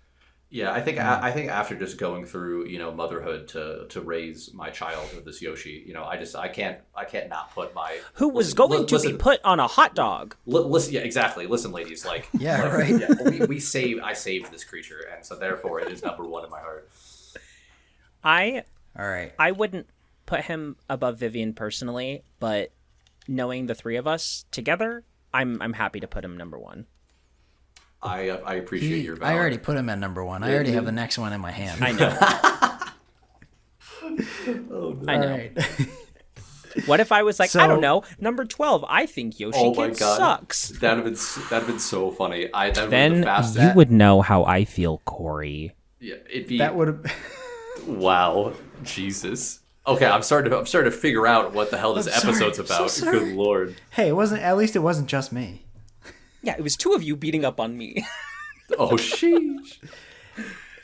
Yeah, I think after just going through, motherhood to raise my child with this Yoshi, I can't not put my Who was going to be put on a hot dog? Listen, yeah, exactly. Listen, ladies, Yeah, like, right. Yeah, I saved this creature, and so therefore it is number one in my heart. All right. I wouldn't put him above Vivian personally, but knowing the three of us together, I'm happy to put him number one. I appreciate your valor. I already put him at number one. I already have the next one in my hand. I know. Oh, no. I know. All right. What if I was like, So- I don't know, number 12? I think Yoshi Kid sucks. That'd have been so funny. That'd been Then the fastest. you would know how I feel, Corey. Yeah, it'd be That would have. wow, Jesus. Okay, I'm starting to figure out what the hell this I'm sorry, episode's I'm so about. sorry. Good lord. Hey, it wasn't. At least it wasn't just me. Yeah, it was two of you beating up on me. Oh, sheesh.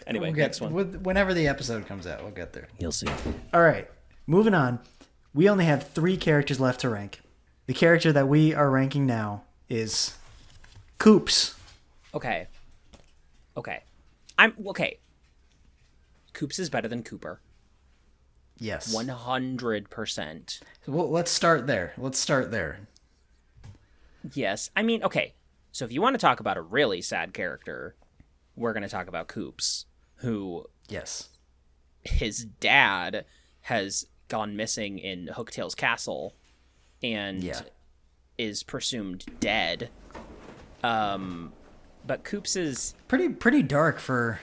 Anyway, We'll next one. Whenever the episode comes out, we'll get there. You'll see. All right, moving on. We only have 3 characters left to rank. The character that we are ranking now is Koops. Okay. I'm okay. Koops is better than Cooper. Yes. 100%. Well, let's start there. Yes. I mean, okay. So if you want to talk about a really sad character, we're going to talk about Koops, who Yes. his dad has gone missing in Hooktail's castle and Yeah. is presumed dead. But Koops is Pretty dark for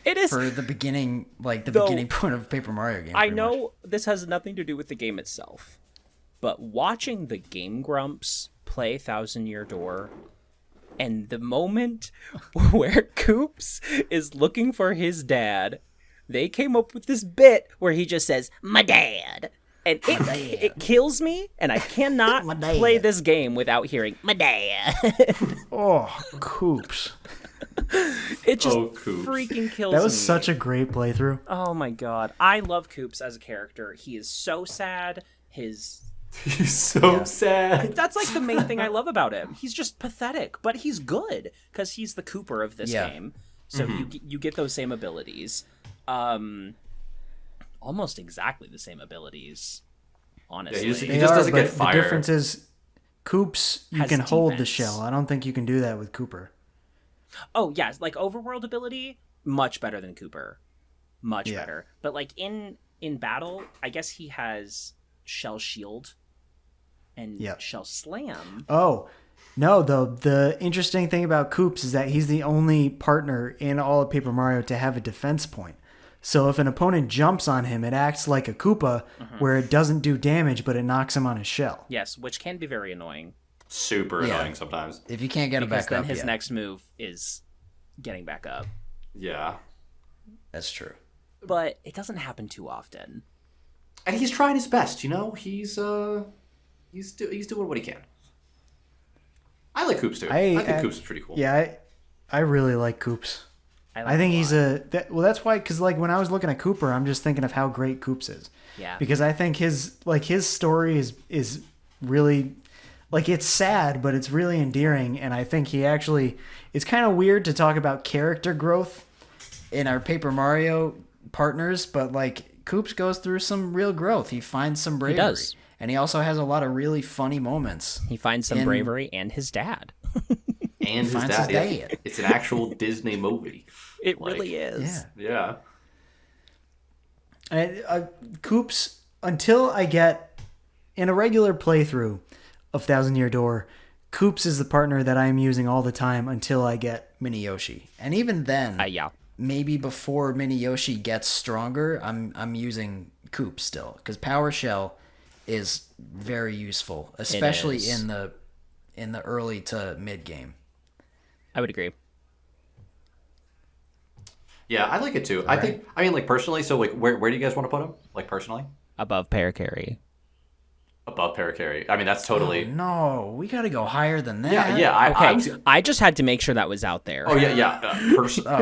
it is the beginning, like the Though, beginning point of a Paper Mario game. I pretty know much. this has nothing to do with the game itself, but watching the Game Grumps play Thousand Year Door and the moment where Koops is looking for his dad, they came up with this bit where he just says, "My dad." And it kills me, and I cannot My dad. play this game without hearing, "My dad." Oh, Koops. It just Koops. freaking kills me. That was such a great playthrough. Oh my god. I love Koops as a character. He is so sad. He's so sad. That's like the main thing I love about him. He's just pathetic, but he's good because he's the Cooper of this Yeah. game. So you get those same abilities. Almost exactly the same abilities, honestly. Yeah, he They just are, doesn't but get fire. The difference is, Koops, you Has can hold the defense. shell. I don't think you can do that with Cooper. Oh, yes, like overworld ability, much better than Cooper. Much Yeah. better. But like in battle, I guess he has Shell Shield and Yeah. Shell Slam. Oh, no, though. The interesting thing about Koops is that he's the only partner in all of Paper Mario to have a defense point. So if an opponent jumps on him, it acts like a Koopa, where it doesn't do damage, but it knocks him on his shell. Yes, which can be very annoying. Super Yeah. annoying sometimes. If you can't get him Because back then up, his yeah. next move is getting back up. Yeah. That's true. But it doesn't happen too often. And he's trying his best, He's doing what he can. I like Koops too. I think Koops is pretty cool. Yeah, I really like Koops. I think he's that's why, because like when I was looking at Cooper, I'm just thinking of how great Koops is. Yeah. Because I think his story is really, like, it's sad, but it's really endearing, and I think he actually, it's kind of weird to talk about character growth in our Paper Mario partners, but like Koops goes through some real growth. He finds some bravery. does. And he also has a lot of really funny moments. He finds some bravery and his dad. And his finds dad. his Yeah. dad. It's an actual Disney movie. It really is. Yeah. Yeah. Koops, until I get in a regular playthrough of Thousand Year Door, Koops is the partner that I'm using all the time until I get Mini Yoshi. And even then, Yeah. maybe before Mini Yoshi gets stronger, I'm using Koops still, because Power Shell is very useful, especially is. in the early to mid game. I would agree. Yeah, I like it too. I mean, like, personally, so, like, where do you guys want to put him? Like, personally? Above Parakarry. Above Parakarry. I mean, that's totally... No, we got to go higher than that. Yeah, Okay, I just had to make sure that was out there. Oh, yeah.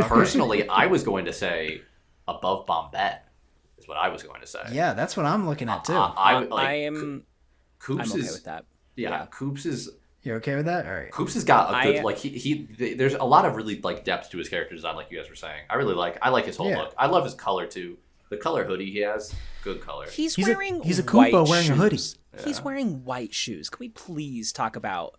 Personally, I was going to say above Bombette is what I was going to say. Yeah, that's what I'm looking at too. I I'm Koops okay is... with that. Yeah, Koops is... You're okay with that? All right. Hoops has got a good I- like there's a lot of really like depth to his character design, like you guys were saying. I like his whole Yeah. look. I love his color too. The color hoodie he has, good color. He's He's wearing a white Koopa wearing a hoodie. shoes. He's wearing white shoes. Can we please talk about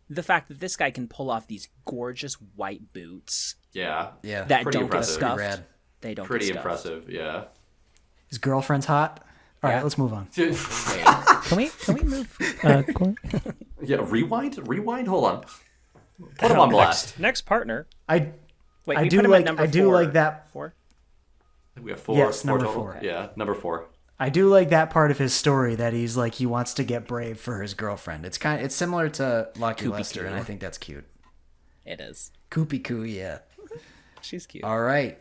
the fact that this guy can pull off these gorgeous white boots Yeah, Yeah. that Pretty don't impressive. get stuffed? Pretty rad. They don't pretty get stuffed. impressive. Yeah. His girlfriend's hot. All right, Yeah. let's move on. Can we move? Yeah, rewind. Hold on. Put him on blast. Next partner. I Wait, I we do put him like- at number I do four. like that- 4. We have four. Yes, number total? 4. Yeah, number 4. I do like that part of his story that he's like he wants to get brave for his girlfriend. It's similar to Lucky Lester, and I think that's cute. It is. Koopy Koo, yeah. She's cute. All right.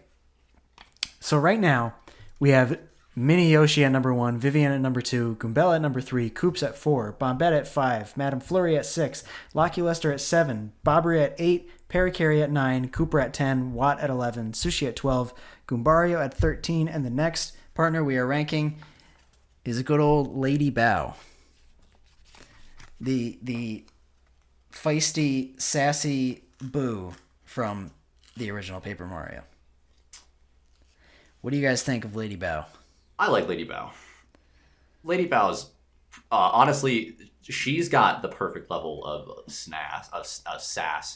So right now we have Mini Yoshi at number 1, Vivian at number 2, Goombella at number 3, Koops at 4, Bombette at 5, Madame Flurry at 6, Lucky Lester at 7, Bobbery at 8, Parakarry at 9, Cooper at 10, Watt at 11, Sushi at 12, Goombario at 13, and the next partner we are ranking is a good old Lady Bow. The feisty, sassy Boo from the original Paper Mario. What do you guys think of Lady Bow? I like Lady Bow. Lady Bow is honestly, she's got the perfect level of sass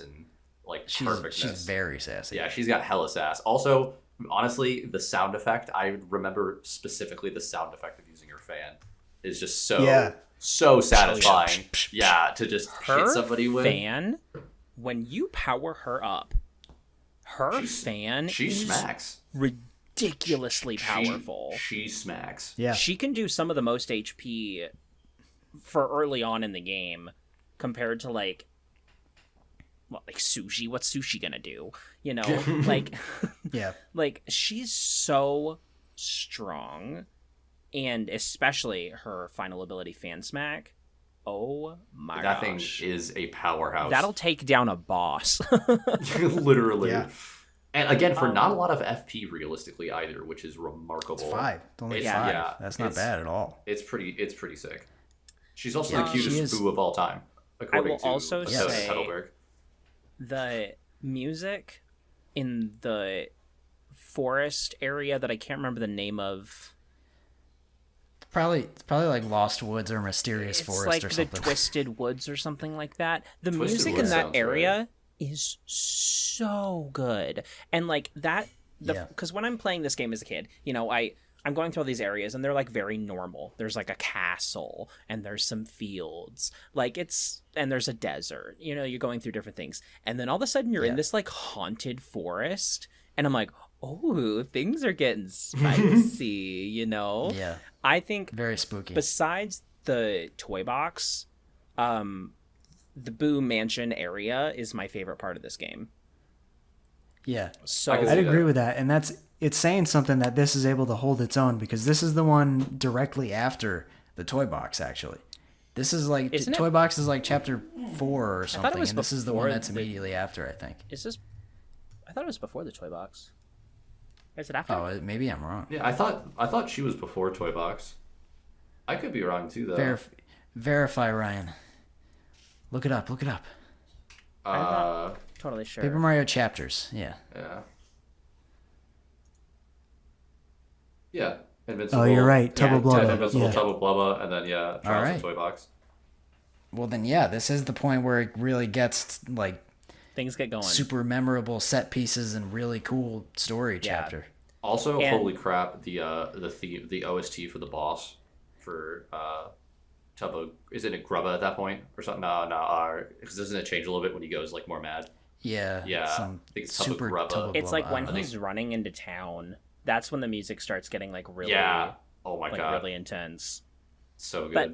and like perfectness. She's very sassy. Yeah, she's got hella sass. Also, honestly, the sound effect, I remember specifically the sound effect of using her fan is just so satisfying. Yeah, to just hit somebody with. Fan, when you power her up, her fan She is smacks. ridiculously powerful. She smacks. Yeah. She can do some of the most HP for early on in the game compared to like Sushi. What's Sushi gonna do? You know, like Yeah. like she's so strong, and especially her final ability, Fan Smack. Oh my That gosh. thing is a powerhouse. That'll take down a boss. Literally. Yeah. And again, for not a lot of FP realistically either, which is remarkable. 5. It's only It's- 5. yeah, That's not it's- bad at all. It's pretty sick. She's also Yeah, the she cutest is- Boo of all time, according will to also Assessment say- Heidelberg. The music in the forest area that I can't remember the name of. It's probably like Lost Woods or Mysterious It's Forest like or the something. Twisted Woods or something like that. The Twisted music Woods in that sounds area is so good, and like that. Yeah. Because when I'm playing this game as a kid, you know, I'm going through all these areas and they're like very normal. There's like a castle and there's some fields, and there's a desert. You know, you're going through different things, and then all of a sudden you're in this like haunted forest, and I'm like, oh, things are getting spicy. You know, Yeah. I think Very spooky. besides the toy box, the Boo Mansion area is my favorite part of this game. Yeah. So I can see I'd agree that. with that. And it's saying something that this is able to hold its own because this is the one directly after the toy box, actually. This is like, Isn't it- toy box is like chapter 4 or something. was And this is the before one that's the- immediately after, I think. is this? I thought it was before the toy box. Is it after? Oh, maybe I'm wrong. Yeah, I thought she was before Toy Box. I could be wrong too, though. Verify, Ryan. Look it up. Totally sure. Paper Mario chapters. Yeah. Yeah. Yeah. Invincible. Oh, you're right. Yeah, Tubba Blubba. Invincible, Yeah. Tubba Blubba, and then Trials right. of Toy Box. Well, then, yeah, this is the point where it really gets like Things get going. super memorable set pieces and really cool story Yeah. chapter. Also, And- holy crap, the theme, the OST for the boss for Tubba, isn't it Grubba at that point or something? No, because doesn't it change a little bit when he goes like more mad? Yeah. Yeah, Some I think it's Tubba super Grubba. Tubba It's like Blubba. when I don't know. he's running into town. That's when the music starts getting like really, Yeah. Oh my like god, really intense. so good. But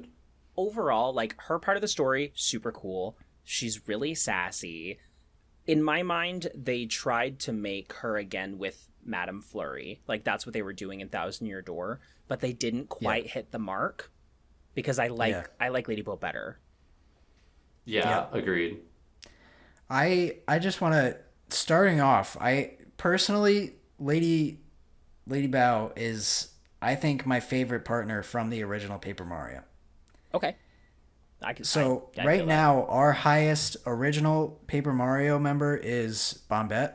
overall, like her part of the story, super cool. She's really sassy. In my mind, they tried to make her again with Madame Flurry. Like that's what they were doing in Thousand Year Door, but they didn't quite hit the mark because I like Lady Bo better. yeah, agreed. I just want to starting off. I personally, Lady Bow is I think my favorite partner from the original Paper Mario. Okay. So I right feel that. now, our highest original Paper Mario member is Bombette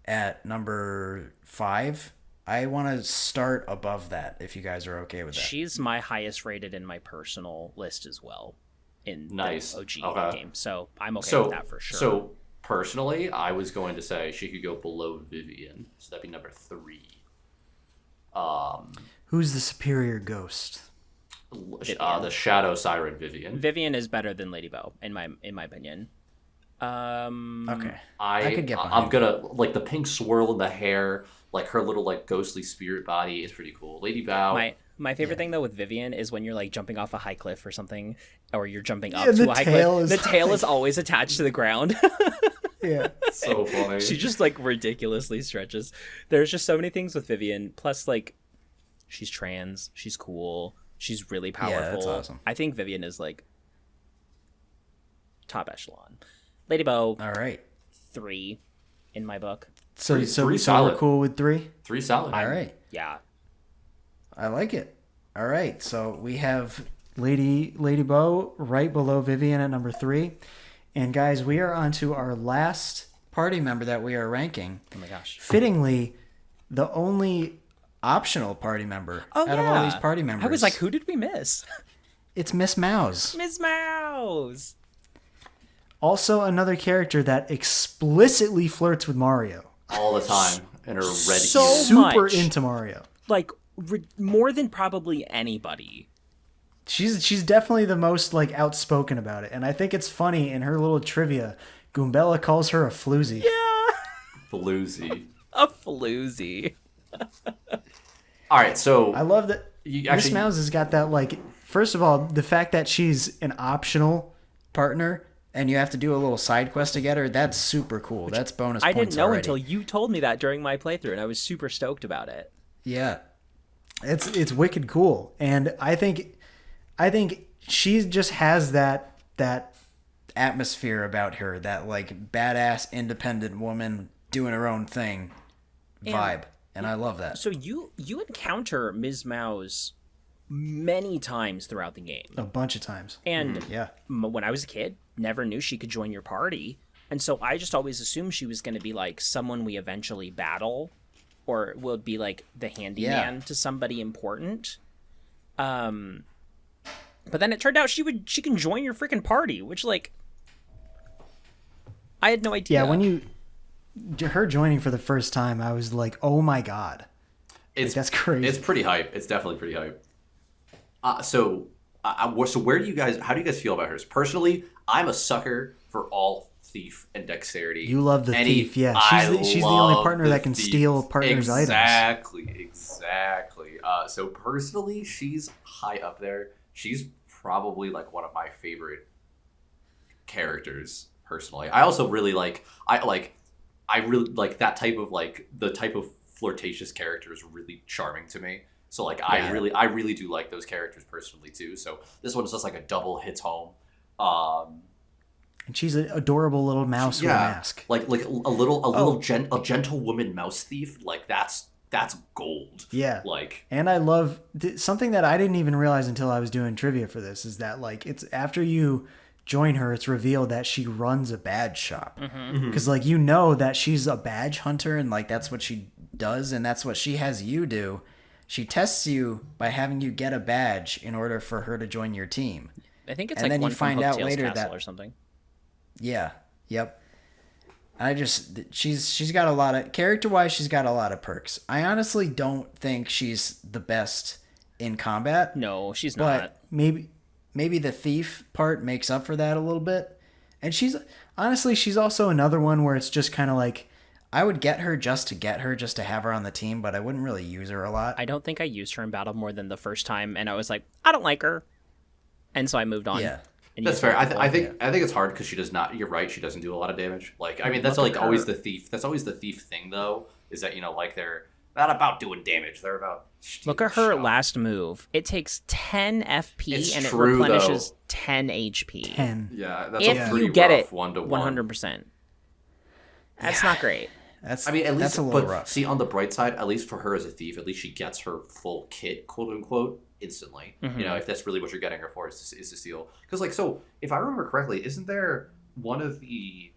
at number 5. I want to start above that if you guys are okay with that. She's my highest rated in my personal list as well in Nice. the OG Okay. game. So I'm okay So with that for sure. So personally, I was going to say she could go below Vivian, so that'd be number 3. Who's the superior ghost? The Shadow Siren Vivian. Vivian is better than Lady Bow in my opinion. Okay. I could get I'm behind gonna like the pink swirl in the hair, like her little like ghostly spirit body is pretty cool. Lady Bow. My favorite thing though with Vivian is when you're like jumping off a high cliff or something, or you're jumping up Yeah, to the a high tail cliff. is The tail like- is always attached to the ground. Yeah. So funny. She just like ridiculously stretches. There's just so many things with Vivian. Plus, like, she's trans. She's cool. She's really powerful. Yeah, that's awesome. I think Vivian is like top echelon. Lady Bow, All right. 3 in my book. So Three so we're solid. cool with 3? 3 solid. All right. Yeah. I like it. All right. So we have Lady Bow right below Vivian at number 3. And guys, we are on to our last party member that we are ranking. Oh my gosh. Fittingly, the only optional party member out of all these party members. I was like, who did we miss? It's Miss Mouse. Miss Mouse. Also another character that explicitly flirts with Mario. All the time in her red So heels. Super much. into Mario. Like, more than probably anybody. She's definitely the most like outspoken about it. And I think it's funny in her little trivia, Goombella calls her a floozy. Bluesy. A floozy. All right, so I love that You Miss actually- Mouse has got that, like, first of all, the fact that she's an optional partner and you have to do a little side quest to get her, that's super cool. That's bonus I points didn't know already. until you told me that during my playthrough, and I was super stoked about it. Yeah. It's wicked cool. And I think she just has that atmosphere about her, that like badass independent woman doing her own thing vibe. And I love that. So you encounter Ms. Mouse many times throughout the game. A bunch of times. And Yeah. when I was a kid, never knew she could join your party. And so I just always assumed she was going to be like someone we eventually battle, or would be like the handyman to somebody important. But then it turned out she can join your freaking party, which like I had no idea. Yeah, when her joining for the first time, I was like, "Oh my god." it's that's crazy. It's pretty hype. It's definitely pretty hype. So where do you guys? How do you guys feel about hers? Personally, I'm a sucker for all thief and dexterity. You love the thief, yeah. She's the only partner that can steal partners' items. Exactly. So personally, she's high up there. She's probably like one of my favorite characters. Personally, I also really like. I really like that type of like the type of flirtatious character is really charming to me. So like I really do like those characters personally too. So this one is just like a double hits home. And she's an adorable little mouse with a mask. Like a gentlewoman mouse thief. Like that's gold. Yeah. Like, and I love something that I didn't even realize until I was doing trivia for this is that like it's after you join her, it's revealed that she runs a badge shop. Because like you know that she's a badge hunter and like that's what she does and that's what she has you do. She tests you by having you get a badge in order for her to join your team. I think it's and like then one you find from out Hooktails later Castle that or something. Yeah. Yep. She's got a lot of character-wise. She's got a lot of perks. I honestly don't think she's the best in combat. No, she's but not. maybe the thief part makes up for that a little bit. And she's also another one where it's just kind of like I would get her just to have her on the team, but I wouldn't really use her a lot. I don't think I used her in battle more than the first time, and I was like, I don't like her, and so I moved on. Yeah. And that's used fair. other I people. think it's hard because she does not. You're right. She doesn't do a lot of damage. Like I mean, that's Look like at always her. the thief. That's always the thief thing though. Is that like they're not about doing damage. They're about Look at her stuff. last move. It takes 10 FP It's and it true, replenishes though. 10 HP. 10. Yeah, that's If a pretty you get rough it, 1-to-1. 100%. That's not great. That's I mean, that's a little but rough. see, on the bright side, at least for her as a thief, at least she gets her full kit, quote unquote. instantly. You know, if that's really what you're getting her for is to steal. Because like, so if I remember correctly, isn't there one of the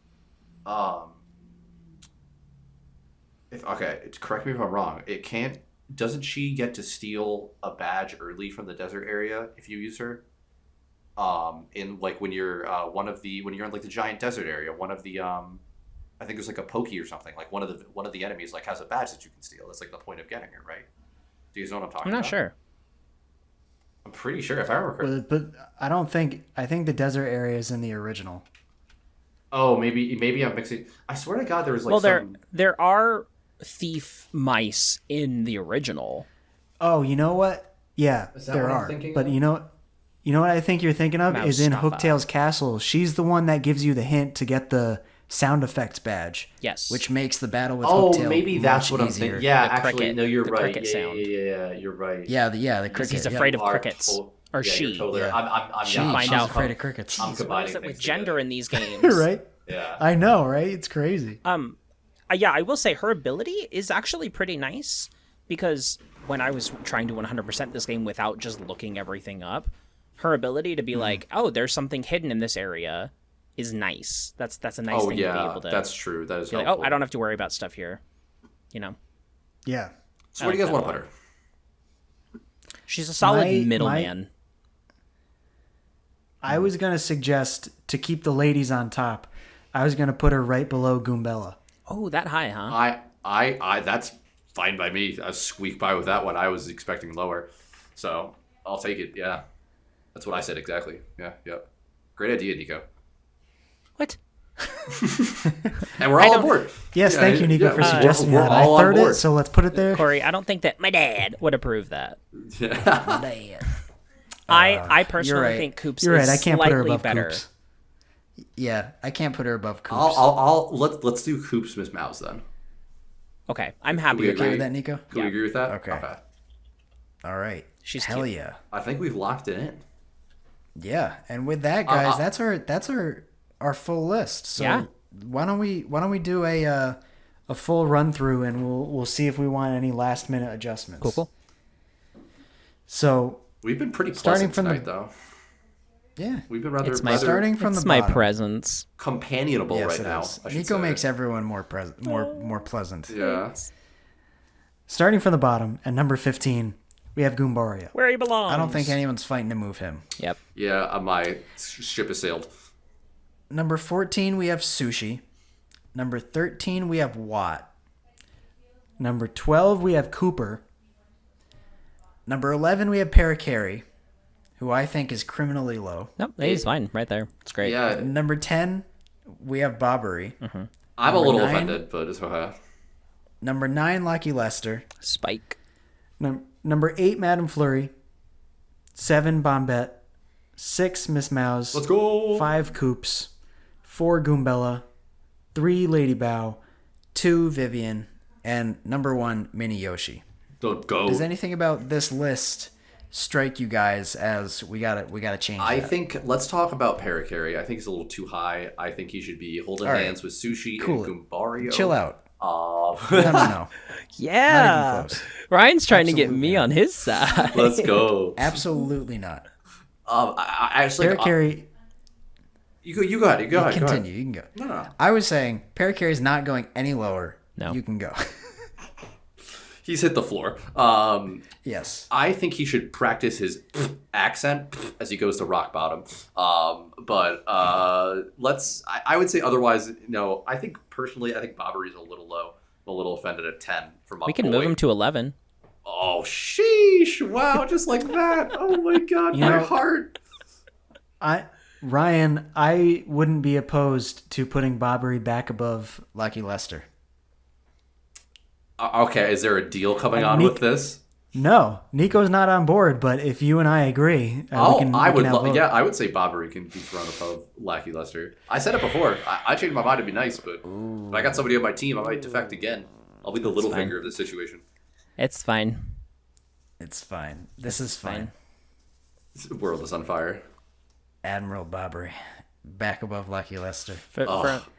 correct me if I'm wrong. Doesn't she get to steal a badge early from the desert area if you use her? In like when you're when you're in like the giant desert area, one of the I think there's like a pokey or something. Like one of the enemies like has a badge that you can steal. That's like the point of getting her, right? Do you guys know what I'm talking about? I'm not sure. I'm pretty sure if I remember correctly. But I think the desert area is in the original. Oh, maybe I'm mixing. I swear to God, there was like there are thief mice in the original. Oh, you know what? Yeah, there are. But you know what I think you're thinking of is in Hooktail's castle. She's the one that gives you the hint to get the sound effects badge. Yes. Which makes the battle with Hooktail maybe that's what easier. I'm thinking. Yeah, The actually, cricket- no, you're the right. cricket Yeah, sound. yeah, you're right. Yeah, the cricket. He's afraid of You are crickets. Or she. Totally Yeah. I'm She, find she's out. afraid of crickets. I'm What combining is it things with gender together. in these games? Right? Yeah. I know, right? It's crazy. Yeah, I will say her ability is actually pretty nice because when I was trying to 100% this game without just looking everything up, her ability to be like, oh, there's something hidden in this area is nice. That's a nice thing to be able to. That's true. That is be like, helpful. oh, I don't have to worry about stuff here. You know, Yeah. So where do you guys want to put her? she's a solid My- middleman. I was going to suggest to keep the ladies on top. I was going to put her right below Goombella. Oh, that high, huh? I that's fine by me. I squeaked by with that one. I was expecting lower, so I'll take it. Yeah, that's what I said exactly. Yeah, yep. Great idea, Nico. What? And we're all on board. Yes, Yeah, thank you, Nico, yeah, for suggesting we're that. all I on third board. it, so let's put it there. Corey, I don't think that my dad would approve that. Yeah. I personally You're right. think Coops You're is right. I can't put her slightly above better. Coops. Yeah, I can't put her above Coops. Let's do Coops Miss Mouse then. Okay, I'm happy we with agree? Okay that. with that, Nico? Can we agree with that? Okay. All right. She's Hell cute. yeah. I think we've locked it in. Yeah, and with that, guys, that's our full list. So Yeah. why don't we do a full run through and we'll see if we want any last minute adjustments. Cool. So We've been pretty Starting pleasant from tonight, though. yeah, We've been rather starting from It's the my bottom. presence. companionable Yes, right it now. is. I should Nico say. makes everyone more pleasant. Yeah. Starting from the bottom at number 15, we have Goombario. Where he belongs. I don't think anyone's fighting to move him. Yep. Yeah. My ship has sailed. Number 14, we have Sushi. Number 13, we have Watt. Number 12, we have Cooper. Number 11, we have Parakarry, who I think is criminally low. Nope, he's fine right there. It's great. Yeah. Number 10, we have Bobbery. I'm a little 9. offended, but it's okay. Number 9, Lucky Lester. Spike. Number 8, Madame Flurry. 7, Bombette. 6, Miss Mouse. Let's go. 5, Coops. 4, Goombella. 3, Lady Bow. 2, Vivian. And number 1, Mini Yoshi. Don't go. Does anything about this list strike you guys as we gotta change I that? think let's talk about Parakarry. I think he's a little too high. I think he should be holding All right. hands with Sushi Cool and Goombario. Chill out. No. Yeah. Not even close. Ryan's trying to get Absolutely me not. on his side. Let's go. Absolutely not. I actually. Parakarry, You go ahead. You go ahead. continue. You can go. No. I was saying Parakarry's not going any lower. No. You can go. He's hit the floor. Yes. I think he should practice his accent as he goes to rock bottom. But I would say otherwise, no. I think personally, I think Bobbery's a little low. I'm a little offended at 10 for my We can boy. move him to 11. Oh, sheesh. Wow, just like that. Oh my God, my know- heart. Ryan, I wouldn't be opposed to putting Bobbery back above Lucky Lester. Okay, is there a deal coming on Nick- with this? No, Nico's not on board, but if you and I agree, we can outvote. I would say Bobbery can be thrown above Lackey Lester. I said it before. I changed my mind to be nice, but if I got somebody on my team, I might defect again. I'll be the little fine. finger of this situation. It's fine. It's fine. This is fine. This world is on fire. Admiral Bobbery, back above Lucky Lester.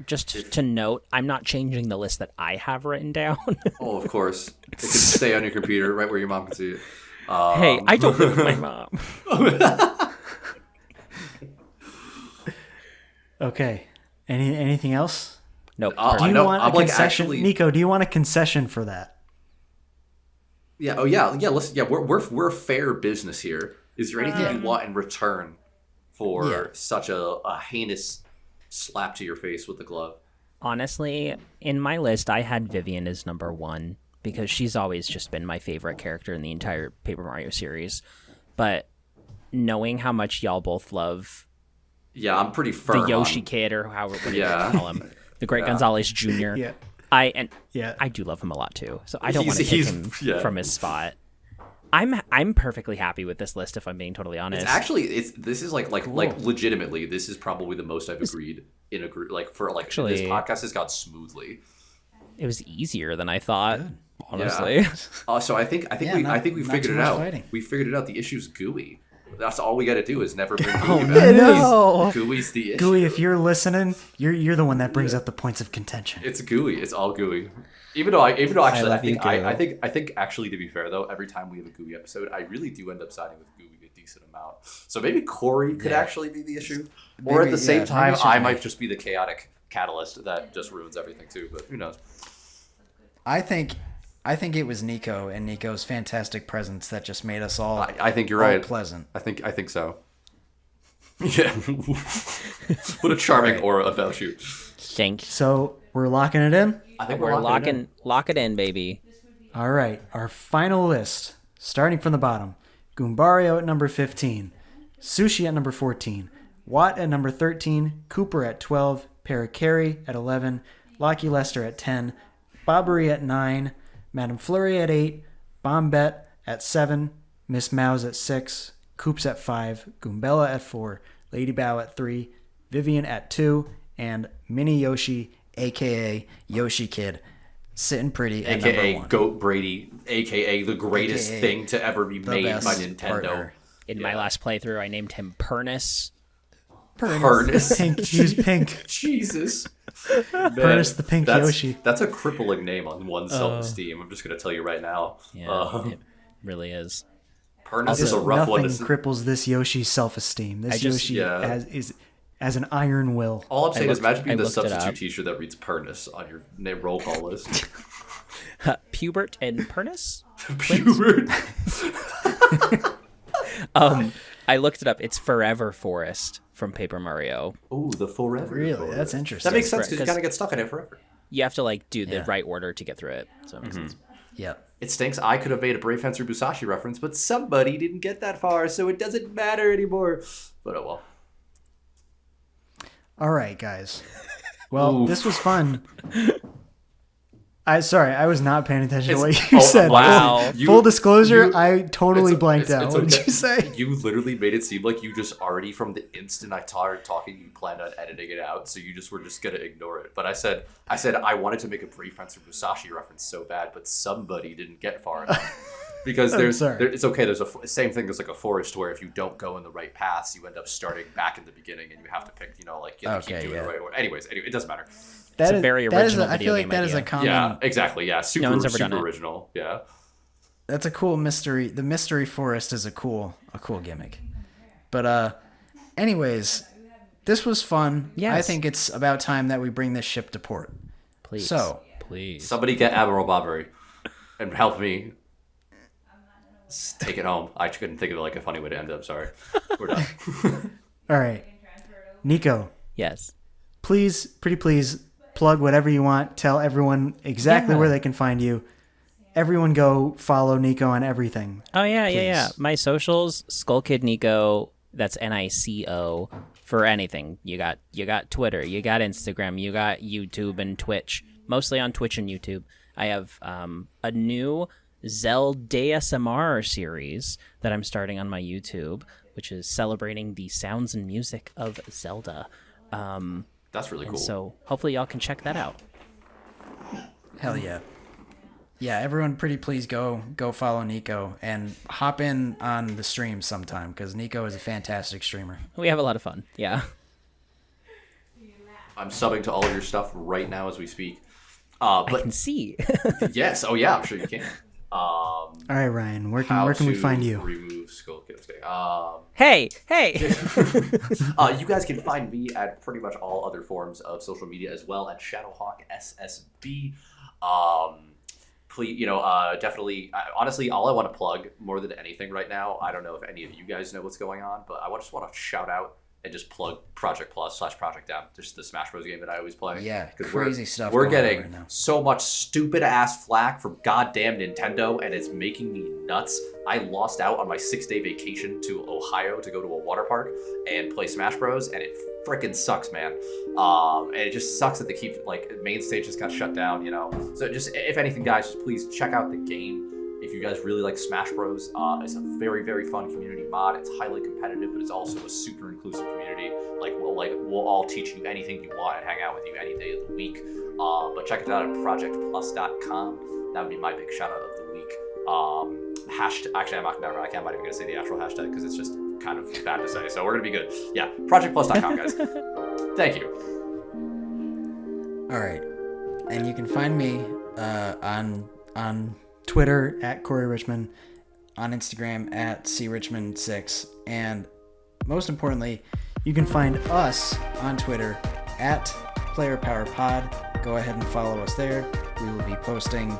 Just to note, I'm not changing the list that I have written down. Oh, of course. It can stay on your computer right where your mom can see it. Hey, I don't live with my mom. Okay. Anything else? Nope. Do you no, want I'm a like concession, actually. Nico? Do you want a concession for that? Yeah. Oh yeah. Yeah. Listen. Yeah. We're a fair business here. Is there anything you want in return for such a heinous slap to your face with the glove? Honestly, in my list, I had Vivian as number 1 because she's always just been my favorite character in the entire Paper Mario series. But knowing how much y'all both love Yeah, I'm pretty firm. the Yoshi on, kid, or however what do you Yeah. call him, the Great Gonzalez Jr. Yeah. I Yeah. do love him a lot too, so I don't want to He's- take him yeah. from his spot. I'm perfectly happy with this list, if I'm being totally honest. This is like legitimately, this is probably the most I've agreed in a group. Like for like Actually- this podcast has gone smoothly. It was easier than I thought, honestly. Yeah. So I think Yeah, we not figured too it much out. fighting. We figured it out. The issue's GUI. That's all we got to do is never bring GUI Oh, back. no. GUI's the issue. GUI, if you're listening, you're the one that brings up the points of contention. It's GUI. It's all GUI. Even though actually I love you, think Goo. I think actually to be fair though, every time we have a GUI episode, I really do end up siding with GUI a decent amount. So maybe Corey could actually be the issue, or at Maybe, the same yeah, time, maybe she's I right. might just be the chaotic catalyst that just ruins everything too. But who knows? I think it was Nico and Nico's fantastic presence that just made us all I think you're all right. pleasant. I think so. Yeah. What a charming Right. aura about you. Thank you. So we're locking it in? I think We're locking it in. lock it in, baby. All right, our final list, starting from the bottom. Goombario at number 15, Sushi at number 14, Watt at number 13, Cooper at 12, Parakarry at 11, Locky Lester at 10, Bobbery at 9, Madame Flurry at 8, Bombette at 7, Miss Mouse at 6, Coops at 5, Goombella at 4, Lady Bow at 3, Vivian at 2, and Mini Yoshi, a.k.a. Yoshi Kid, sitting pretty at AKA number 1. Goat Brady, AKA the greatest AKA thing to ever be made best by Nintendo. partner. In my last playthrough, I named him Pernus. Pernus. Pink, use pink. Jesus. Pernus the pink Yoshi. That's a crippling name on one's self-esteem. I'm just going to tell you right now. Yeah, it really is. Pernus is a rough Nothing one to cripples this Yoshi's self-esteem. This Yoshi has an iron will. All I'm saying is imagine being I the looked it substitute up. teacher that reads Pernus on your name roll call list. Pubert and Pernus? Pubert. I looked it up. It's Forever Forest from Paper Mario. Ooh, the forever. Really? forest. That's interesting. That makes sense because you Because- kind of get stuck in it forever. You have to do the Yeah. right order to get through it. So it makes sense. Yep. It stinks. I could have made a Brave Fencer Musashi reference, but somebody didn't get that far, so it doesn't matter anymore. But oh well. All right, guys. Well, Oof. this was fun. I was not paying attention to what It's- you oh, said. wow. Full disclosure, I totally It's- blanked it's- out. it's What did okay. you say? You literally made it seem like you just already, from the instant I started talking, you planned on editing it out, so you just were just gonna ignore it. But I said I wanted to make a Brave Fencer Musashi reference so bad, but somebody didn't get far enough. Because sorry. it's okay. There's same thing as like a forest where if you don't go in the right paths, you end up starting back in the beginning, and you have to pick, you have to Okay, keep doing yeah. the right order. Anyways, it doesn't matter. That a very original I video feel like game that is a idea. common. Yeah, exactly. Yeah, super, one's ever done super it. original. Yeah. That's a cool mystery. The mystery forest is a cool gimmick. But anyways, this was fun. Yes. I think it's about time that we bring this ship to port. Please. So, Please. Somebody get Admiral Bobbery and help me take it home. I couldn't think of a funny way to end it. Sorry. We're done. all right, Nico, Yes. please, pretty please, plug whatever you want. Tell everyone exactly Yeah. where they can find you. Everyone go follow Nico on everything. Oh yeah. Please. My socials, Skull Kid Nico. That's Nico for anything. You got Twitter, you got Instagram, you got YouTube and Twitch. Mostly on Twitch and YouTube. I have a new Zelda ASMR series that I'm starting on my YouTube, which is celebrating the sounds and music of Zelda. That's really cool. So hopefully y'all can check that out. Hell yeah. Yeah, everyone pretty please go follow Nico and hop in on the stream sometime because Nico is a fantastic streamer. We have a lot of fun. Yeah. I'm subbing to all of your stuff right now as we speak. I But can see. yes, oh yeah, I'm sure you can. All right, Ryan, where How can we to find you? Remove Skull Kid. Hey. You guys can find me at pretty much all other forms of social media as well at Shadowhawk SSB. Please, definitely. Honestly, all I want to plug more than anything right now. I don't know if any of you guys know what's going on, but I just want to shout out and just plug Project Plus / Project M, just the Smash Bros. Game that I always play. Yeah, crazy stuff. We're going on getting right now. so much stupid ass flack from goddamn Nintendo, and it's making me nuts. I lost out on my 6-day vacation to Ohio to go to a water park and play Smash Bros. And it freaking sucks, man. And it just sucks that they keep main stage just got shut down, So just if anything, guys, just please check out the game. If you guys really like Smash Bros, it's a very, very fun community mod. It's highly competitive, but it's also a super inclusive community. We'll all teach you anything you want and hang out with you any day of the week. But check it out at projectplus.com. That would be my big shout out of the week. Actually, I'm not even gonna say the actual hashtag because it's just kind of bad to say. So we're gonna be good. Yeah, projectplus.com, guys. Thank you. All right, and you can find me on Twitter at Corey Richmond, on Instagram at crichmond6, and most importantly, you can find us on Twitter at PlayerPowerPod. Go ahead and follow us there. We will be posting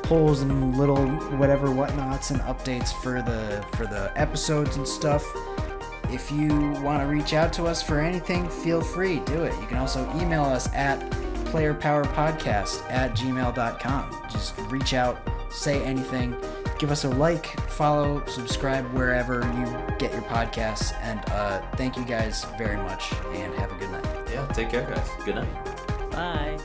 polls and little whatever whatnots and updates for the episodes and stuff. If you want to reach out to us for anything, feel free, do it. You can also email us at playerpowerpodcast@gmail.com. Just reach out, say anything, give us a like, follow, subscribe wherever you get your podcasts, and thank you guys very much, and have a good night. Yeah, take care, guys. Good night. Bye.